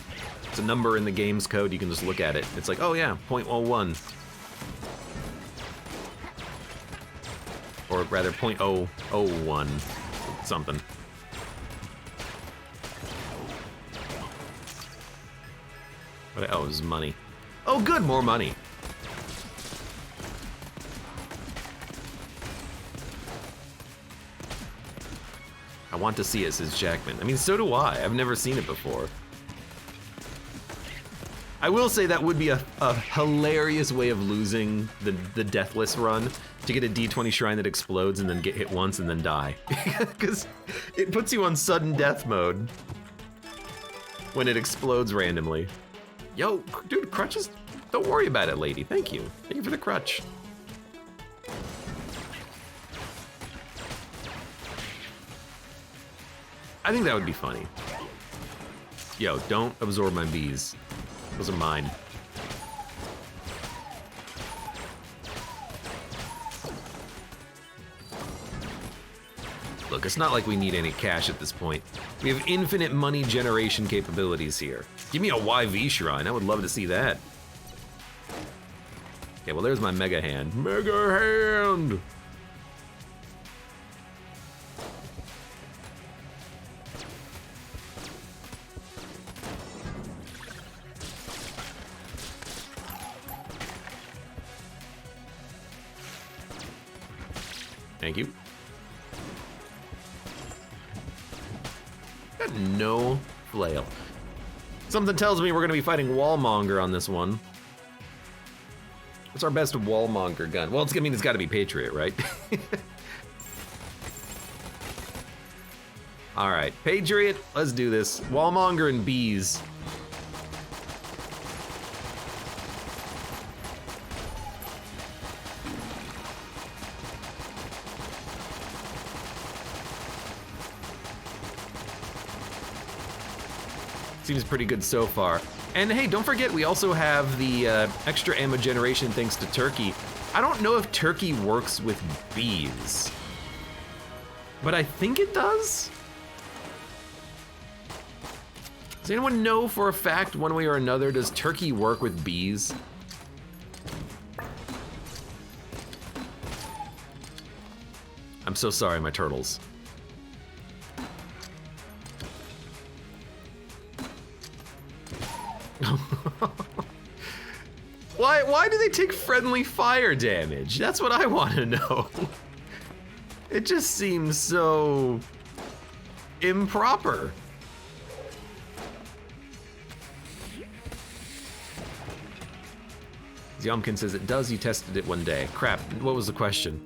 a number in the game's code. You can just look at it. It's like, oh yeah, 0.01. Or rather 0.001 something. But, oh, it was money. Oh good, more money. I want to see it, says Jackman. I mean, so do I. I've never seen it before. I will say that would be a hilarious way of losing the Deathless run, to get a D20 shrine that explodes and then get hit once and then die. Because it puts you on sudden death mode when it explodes randomly. Yo, dude, crutches? Don't worry about it, lady. Thank you. Thank you for the crutch. I think that would be funny. Yo, don't absorb my bees. Those are mine. Look, it's not like we need any cash at this point. We have infinite money generation capabilities here. Give me a YV shrine. I would love to see that. Okay, well, there's my Mega Hand. Mega Hand! Thank you. Got no flail. Something tells me we're gonna be fighting Wallmonger on this one. What's our best Wallmonger gun? Well, it's gotta be Patriot, right? All right, Patriot, let's do this. Wallmonger and bees. Seems pretty good so far. And hey, don't forget, we also have the extra ammo generation thanks to Turkey. I don't know if turkey works with bees, but I think it does. Does anyone know for a fact, one way or another, does turkey work with bees? I'm so sorry, my turtles. Why do they take friendly fire damage? That's what I want to know. It just seems so improper. Yomkin says it does. You tested it one day. Crap. What was the question?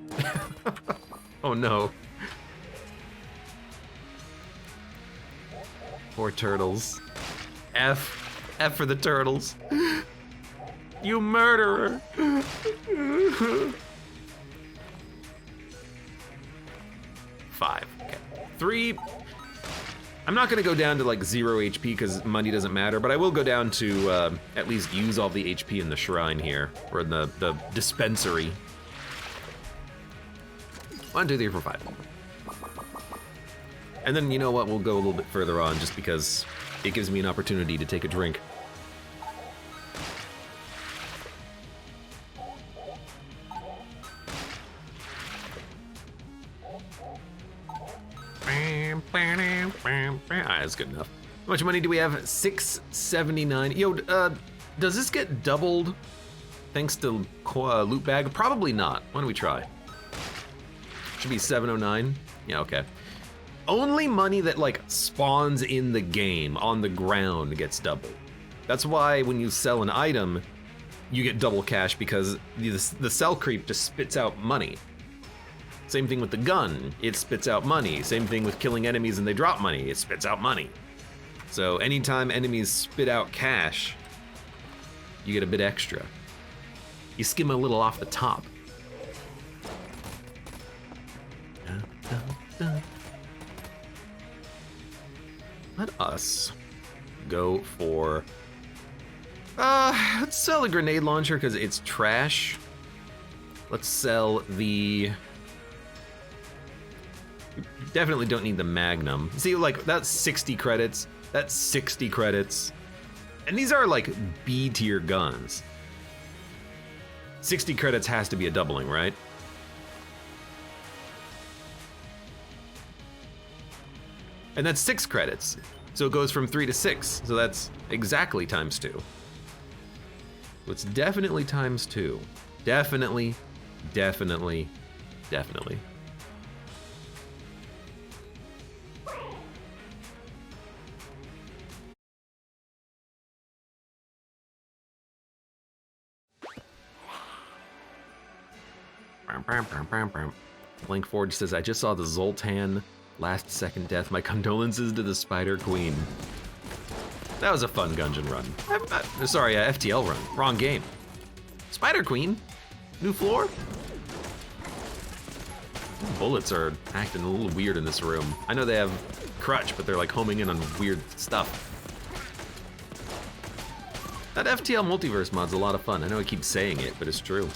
Oh no. Poor turtles. F for the turtles. You murderer. 5. Okay. 3. I'm not gonna go down to like 0 HP because money doesn't matter, but I will go down to at least use all the HP in the shrine here, or in the dispensary. 1, 2, 3, 4, 5. And then, you know what, we'll go a little bit further on just because it gives me an opportunity to take a drink. That's good enough. How much money do we have? 679. Yo, does this get doubled thanks to loot bag? Probably not. Why don't we try? Should be 709. Yeah, okay. Only money that like spawns in the game on the ground gets doubled. That's why when you sell an item, you get double cash because the sell creep just spits out money. Same thing with the gun, it spits out money. Same thing with killing enemies and they drop money, it spits out money. So anytime enemies spit out cash, you get a bit extra. You skim a little off the top. Let us go for, let's sell a grenade launcher because it's trash. Let's sell the, definitely don't need the Magnum. See, like, that's 60 credits. That's 60 credits. And these are, like, B-tier guns. 60 credits has to be a doubling, right? And that's 6 credits. So it goes from 3 to 6. So that's exactly times 2. So it's definitely times 2. Definitely, definitely, definitely. Blank Forge says, I just saw the Zoltan last second death. My condolences to the Spider Queen. That was a fun Gungeon run. Sorry, FTL run. Wrong game. Spider Queen? New floor? Bullets are acting a little weird in this room. I know they have crutch, but they're like homing in on weird stuff. That FTL multiverse mod's a lot of fun. I know I keep saying it, but it's true.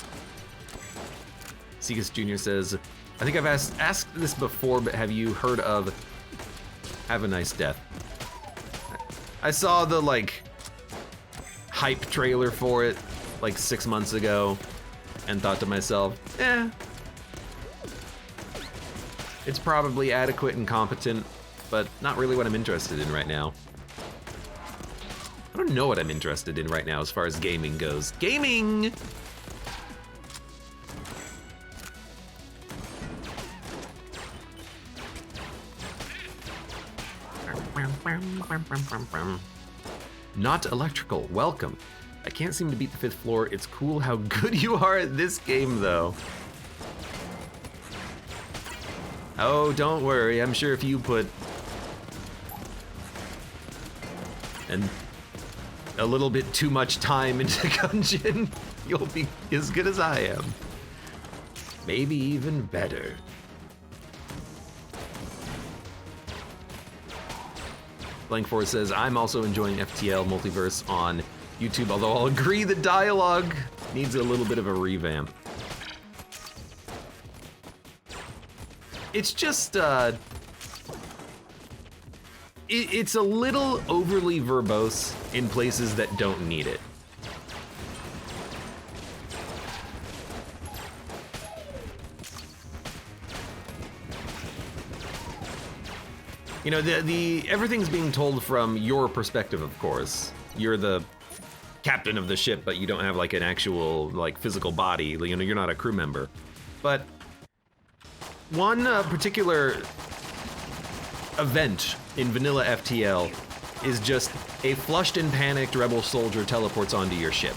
Segas Jr. says, I think I've asked this before, but have you heard of Have a Nice Death? I saw the, like, hype trailer for it, like 6 months ago, and thought to myself, it's probably adequate and competent, but not really what I'm interested in right now. I don't know what I'm interested in right now as far as gaming goes. Gaming! Not electrical, welcome. I can't seem to beat the 5th floor. It's cool how good you are at this game, though. Oh, don't worry. I'm sure if you put a little bit too much time into Gungeon, you'll be as good as I am. Maybe even better. Blank Force says, I'm also enjoying FTL Multiverse on YouTube, although I'll agree the dialogue needs a little bit of a revamp. it's just, it's a little overly verbose in places that don't need it. You know, everything's being told from your perspective, of course. You're the captain of the ship, but you don't have like an actual like physical body. You know, you're not a crew member. But one particular event in vanilla FTL is just a flushed and panicked rebel soldier teleports onto your ship.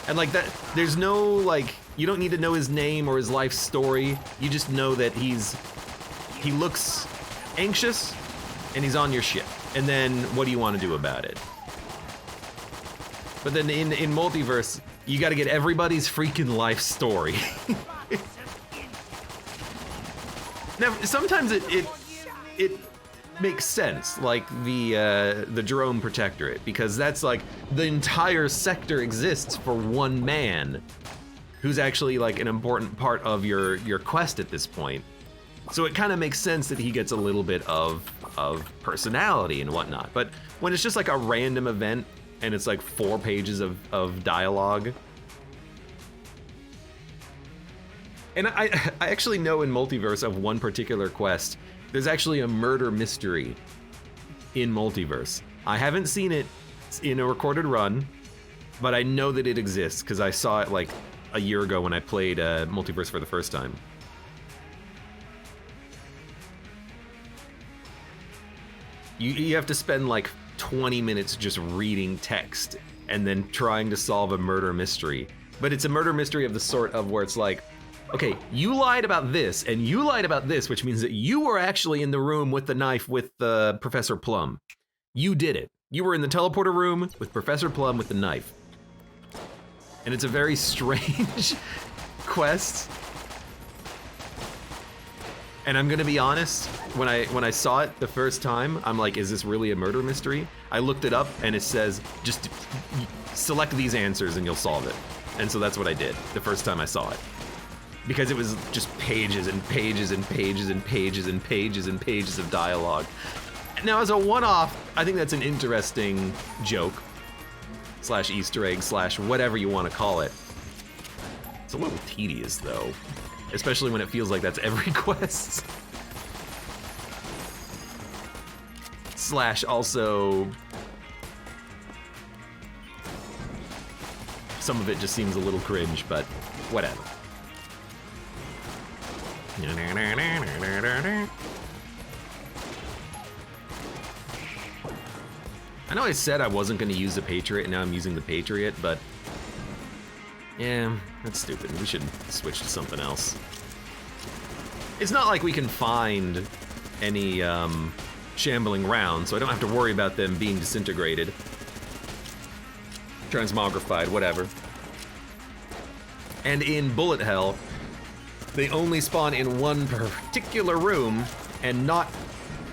And like that, there's no like, you don't need to know his name or his life story. You just know that he looks anxious and he's on your ship. And then what do you want to do about it? But then in multiverse, you got to get everybody's freaking life story. Now, sometimes it makes sense, like the Jerome Protectorate, because that's like the entire sector exists for one man, who's actually like an important part of your quest at this point. So it kind of makes sense that he gets a little bit of personality and whatnot. But when it's just like a random event and it's like 4 pages of dialogue. And I actually know in Multiverse of one particular quest, there's actually a murder mystery in Multiverse. I haven't seen it in a recorded run, but I know that it exists because I saw it like a year ago when I played Multiverse for the first time. You have to spend like 20 minutes just reading text and then trying to solve a murder mystery. But it's a murder mystery of the sort of where it's like, okay, you lied about this and you lied about this, which means that you were actually in the room with the knife with Professor Plum. You did it. You were in the teleporter room with Professor Plum with the knife. And it's a very strange quest. And I'm gonna be honest, when I saw it the first time, I'm like, is this really a murder mystery? I looked it up and it says, just select these answers and you'll solve it. And so that's what I did the first time I saw it. Because it was just pages and pages and pages and pages and pages and pages of dialogue. Now as a one-off, I think that's an interesting joke, / Easter egg, / whatever you want to call it. It's a little tedious though. Especially when it feels like that's every quest. / also, some of it just seems a little cringe, but whatever. I know I said I wasn't going to use the Patriot, and now I'm using the Patriot, but yeah, that's stupid. We should switch to something else. It's not like we can find any shambling rounds, so I don't have to worry about them being disintegrated. Transmogrified, whatever. And in Bullet Hell, they only spawn in one particular room, and not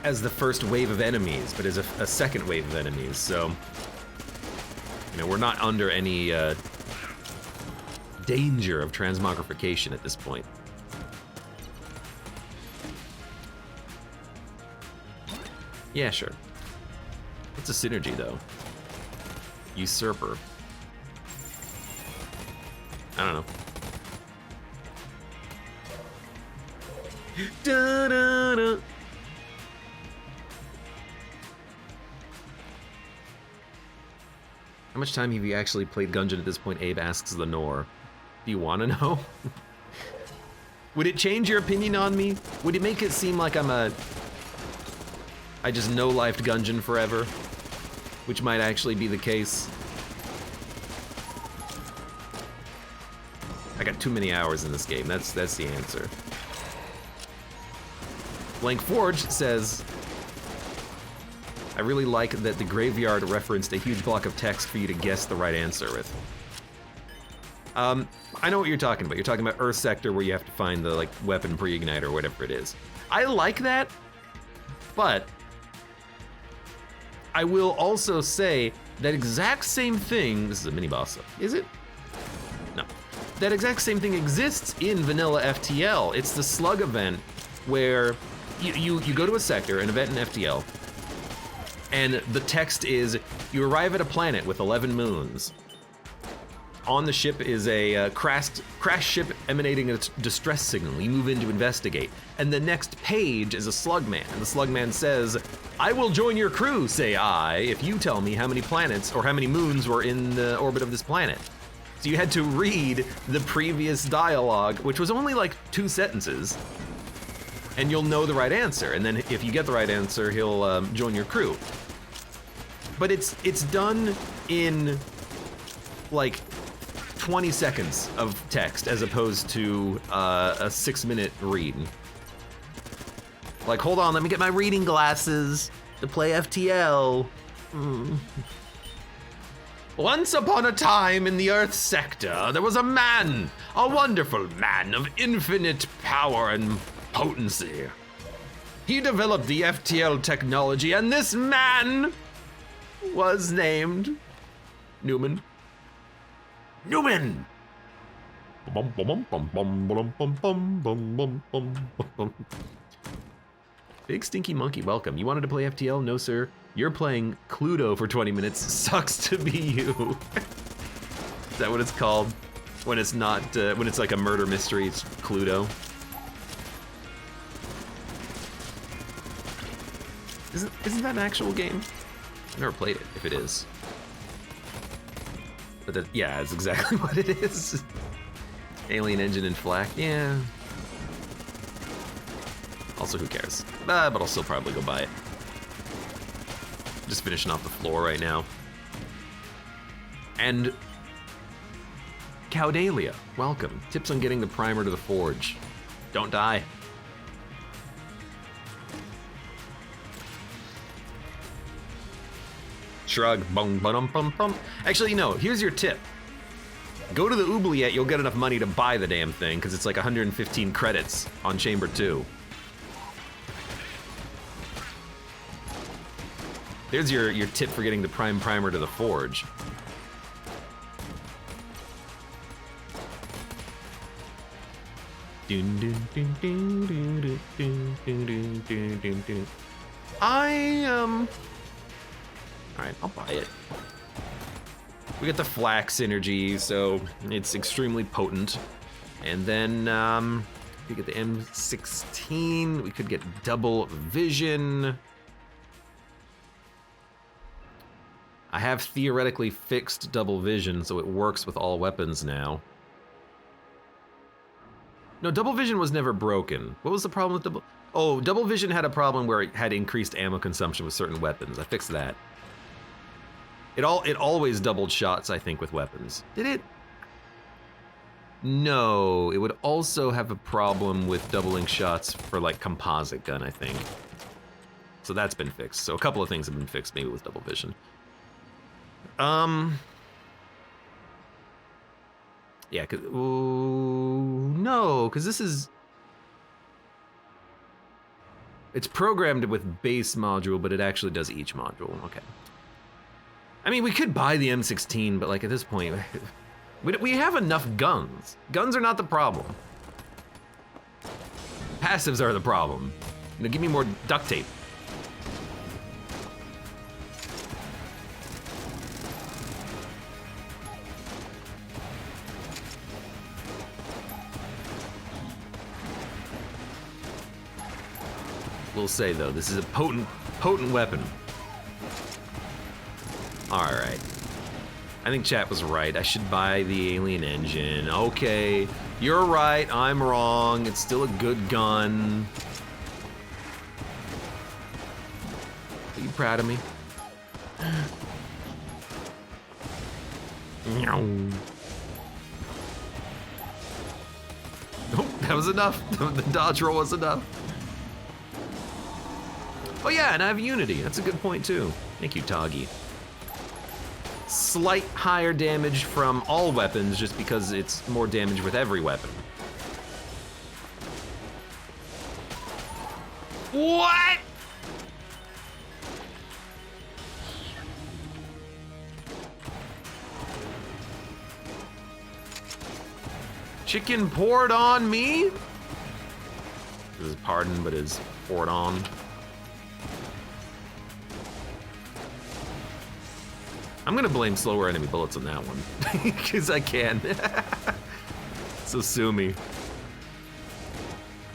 as the first wave of enemies, but as a second wave of enemies, so you know, we're not under any danger of transmogrification at this point. Yeah, sure. What's a synergy, though? Usurper. I don't know. Da-da-da. How much time have you actually played Gungeon at this point? Abe asks Lenore. Do you want to know? Would it change your opinion on me? Would it make it seem like I just no-lifed Gungeon forever? Which might actually be the case. I got too many hours in this game, that's the answer. Blank Forge says, I really like that the graveyard referenced a huge block of text for you to guess the right answer with. I know what you're talking about. You're talking about Earth Sector where you have to find the like weapon pre-igniter or whatever it is. I like that, but I will also say that exact same thing, this is a mini-boss, is it? No. That exact same thing exists in vanilla FTL. It's the slug event where you go to a sector, an event in FTL, and the text is, you arrive at a planet with 11 moons. On the ship is a crash ship emanating a distress signal. You move in to investigate. And the next page is a slugman. The slugman says, I will join your crew, say I, if you tell me how many planets or how many moons were in the orbit of this planet. So you had to read the previous dialogue, which was only like 2 sentences, and you'll know the right answer. And then if you get the right answer, he'll join your crew. But it's done in like 20 seconds of text as opposed to a 6-minute read. Like, hold on, let me get my reading glasses to play FTL. Once upon a time in the Earth sector, there was a man, a wonderful man of infinite power and potency. He developed the FTL technology, and this man was named Newman. Newman! Big Stinky Monkey, welcome. You wanted to play FTL? No, sir. You're playing Cluedo for 20 minutes. Sucks to be you. Is that what it's called? When it's not, when it's like a murder mystery, it's Cluedo. Isn't that an actual game? I've never played it, if it is. But yeah, that's exactly what it is. Alien Engine and Flak, yeah. Also, who cares? But I'll still probably go buy it. Just finishing off the floor right now. And Caudalia, welcome. Tips on getting the primer to the forge. Don't die. Shrug. Bum, bum, bum, bum. Actually, no, here's your tip. Go to the oubliette, you'll get enough money to buy the damn thing, because it's like 115 credits on Chamber 2. There's your tip for getting the prime primer to the forge. Alright, I'll buy it. We get the flak synergy, so it's extremely potent. And then, we get the M16, we could get double vision. I have theoretically fixed double vision, so it works with all weapons now. No, double vision was never broken. What was the problem with double? Oh, double vision had a problem where it had increased ammo consumption with certain weapons. I fixed that. It always doubled shots, I think, with weapons. Did it? No, it would also have a problem with doubling shots for like composite gun, I think. So that's been fixed. So a couple of things have been fixed, maybe with double vision. Yeah, no, because this is... It's programmed with base module, but it actually does each module, okay. I mean, we could buy the M16, but like at this point, we have enough guns. Guns are not the problem. Passives are the problem. You know, give me more duct tape. We'll say though, this is a potent weapon. All right. I think chat was right. I should buy the Alien Engine. Okay, you're right, I'm wrong. It's still a good gun. Are you proud of me? Nope, that was enough. The dodge roll was enough. Oh yeah, and I have Unity. That's a good point too. Thank you, Toggy. Slight higher damage from all weapons just because it's more damage with every weapon. What? Chicken poured on me? His pardon, but his forward on. I'm gonna blame slower enemy bullets on that one, because I can. So sue me.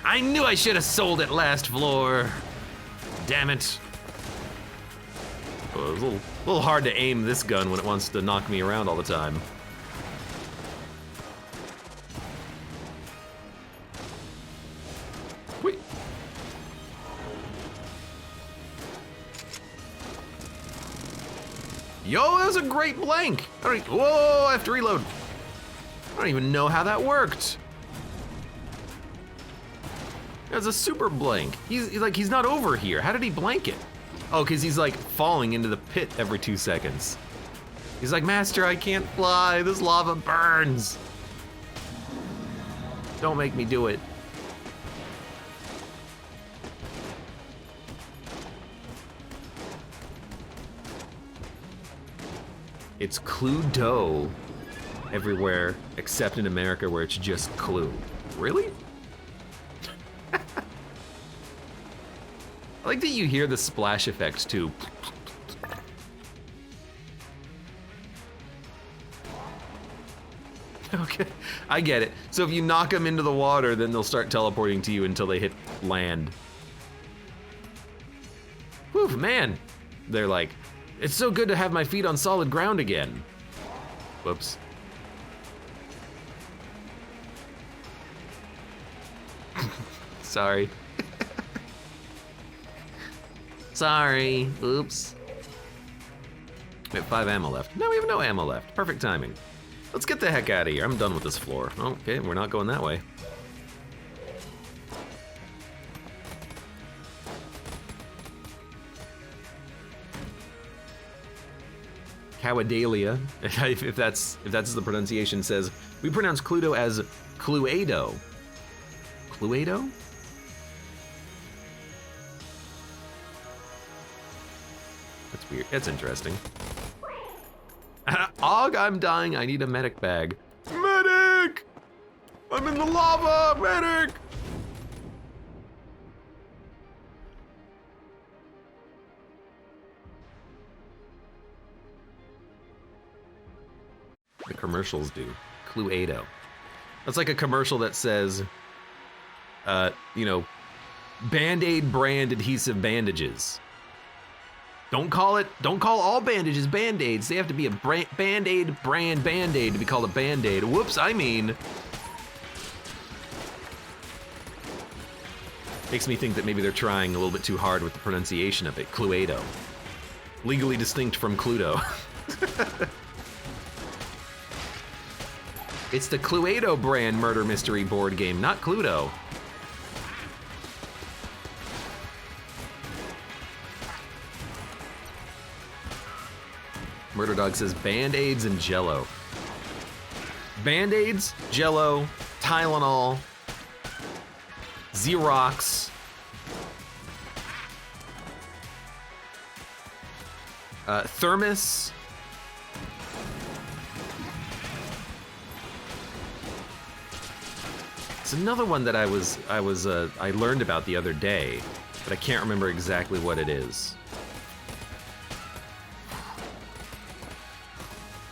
I knew I should have sold it last floor. Damn it. Oh, it was a little hard to aim this gun when it wants to knock me around all the time. Wait. Yo, that was a great blank. Whoa, I have to reload. I don't even know how that worked. That's a super blank. He's not over here. How did he blank it? Oh, because he's like falling into the pit every 2 seconds. He's like, Master, I can't fly. This lava burns. Don't make me do it. It's Cluedo everywhere except in America where it's just Clue. Really? I like that you hear the splash effects too. Okay, I get it. So if you knock them into the water, then they'll start teleporting to you until they hit land. Whew, man. They're like, it's so good to have my feet on solid ground again. Whoops. Sorry. Sorry. Oops. We have 5 ammo left. No, we have no ammo left. Perfect timing. Let's get the heck out of here. I'm done with this floor. Okay, we're not going that way. Cowadalia, if that's the pronunciation, says we pronounce Cluedo as Cluedo. Cluedo? That's weird. That's interesting. Og, I'm dying. I need a medic bag. Medic! I'm in the lava! Medic! The commercials do. Cluedo. That's like a commercial that says, you know, Band-Aid brand adhesive bandages. Don't call all bandages Band-Aids. They have to be a Band-Aid brand Band-Aid to be called a Band-Aid. Whoops, I mean. Makes me think that maybe they're trying a little bit too hard with the pronunciation of it. Cluedo. Legally distinct from Cluedo. It's the Cluedo brand murder mystery board game, not Cluedo. Murder Dog says Band-Aids and Jello. Band-Aids, Jello, Tylenol, Xerox, Thermos, it's another one that I learned about the other day, but I can't remember exactly what it is.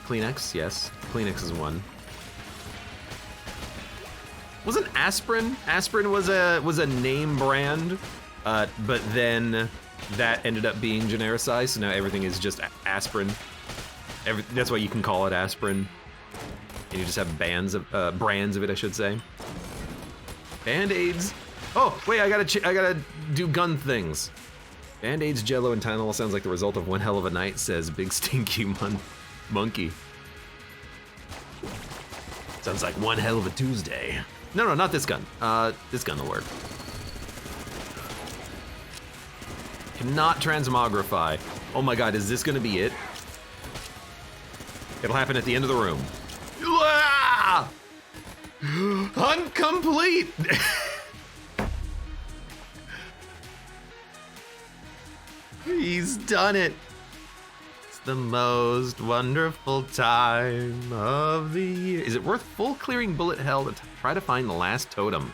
Kleenex, yes. Kleenex is one. Wasn't aspirin? Aspirin was a name brand, but then that ended up being genericized, so now everything is just aspirin. That's why you can call it aspirin. And you just have brands of it, I should say. Band-Aids. Oh, wait, I gotta do gun things. Band-Aids, Jello, and Tylenol sounds like the result of one hell of a night, says Big Stinky Monkey. Sounds like one hell of a Tuesday. No, not this gun. This gun will work. Cannot transmogrify. Oh my god, is this gonna be it? It'll happen at the end of the room. Ah! Incomplete! He's done it. It's the most wonderful time of the year. Is it worth full clearing bullet hell to try to find the last totem?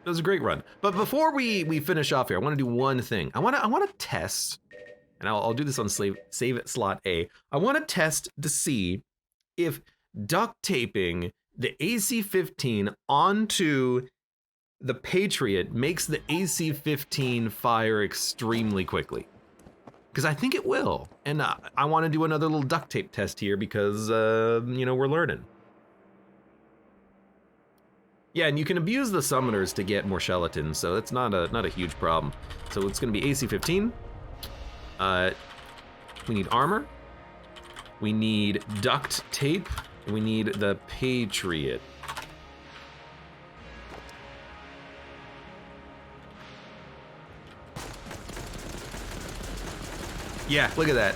It was a great run. But before we finish off here, I want to do one thing. I want to test, and I'll do this on save it slot A. I want to test to see if duct taping the AC-15 onto the Patriot makes the AC-15 fire extremely quickly. Because I think it will. And I want to do another little duct tape test here because, you know, we're learning. Yeah, and you can abuse the summoners to get more skeletons, so that's not a huge problem. So it's going to be AC-15. We need armor. We need duct tape. And we need the Patriot. Yeah, look at that.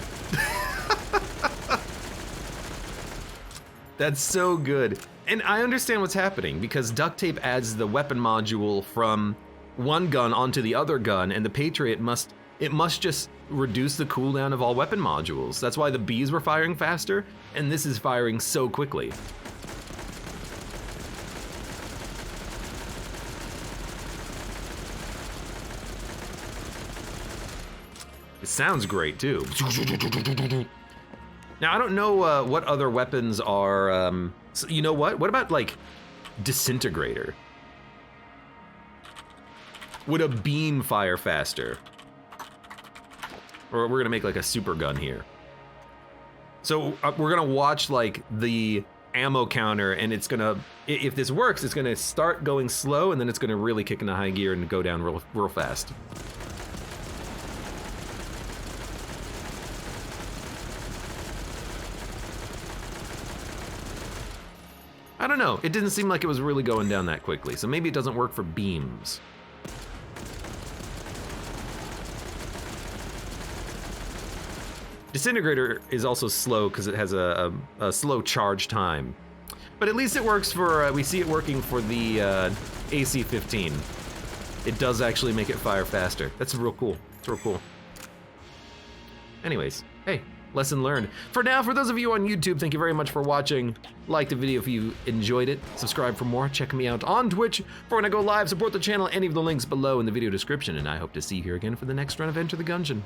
That's so good. And I understand what's happening because duct tape adds the weapon module from one gun onto the other gun, and the Patriot must just reduce the cooldown of all weapon modules. That's why the bees were firing faster, and this is firing so quickly. It sounds great too. Now I don't know what other weapons are. So you know what? What about like disintegrator? Would a beam fire faster? Or we're gonna make like a super gun here. So we're gonna watch like the ammo counter, and it's gonna, if this works, it's gonna start going slow, and then it's gonna really kick into high gear and go down real fast. I don't know, it didn't seem like it was really going down that quickly, so maybe it doesn't work for beams. Disintegrator is also slow because it has a slow charge time. But at least it works for, we see it working for the AC-15. It does actually make it fire faster. That's real cool, it's real cool. Anyways, hey, lesson learned. For now, for those of you on YouTube, thank you very much for watching. Like the video if you enjoyed it. Subscribe for more. Check me out on Twitch for when I go live. Support the channel. Any of the links below in the video description. And I hope to see you here again for the next run of Enter the Gungeon.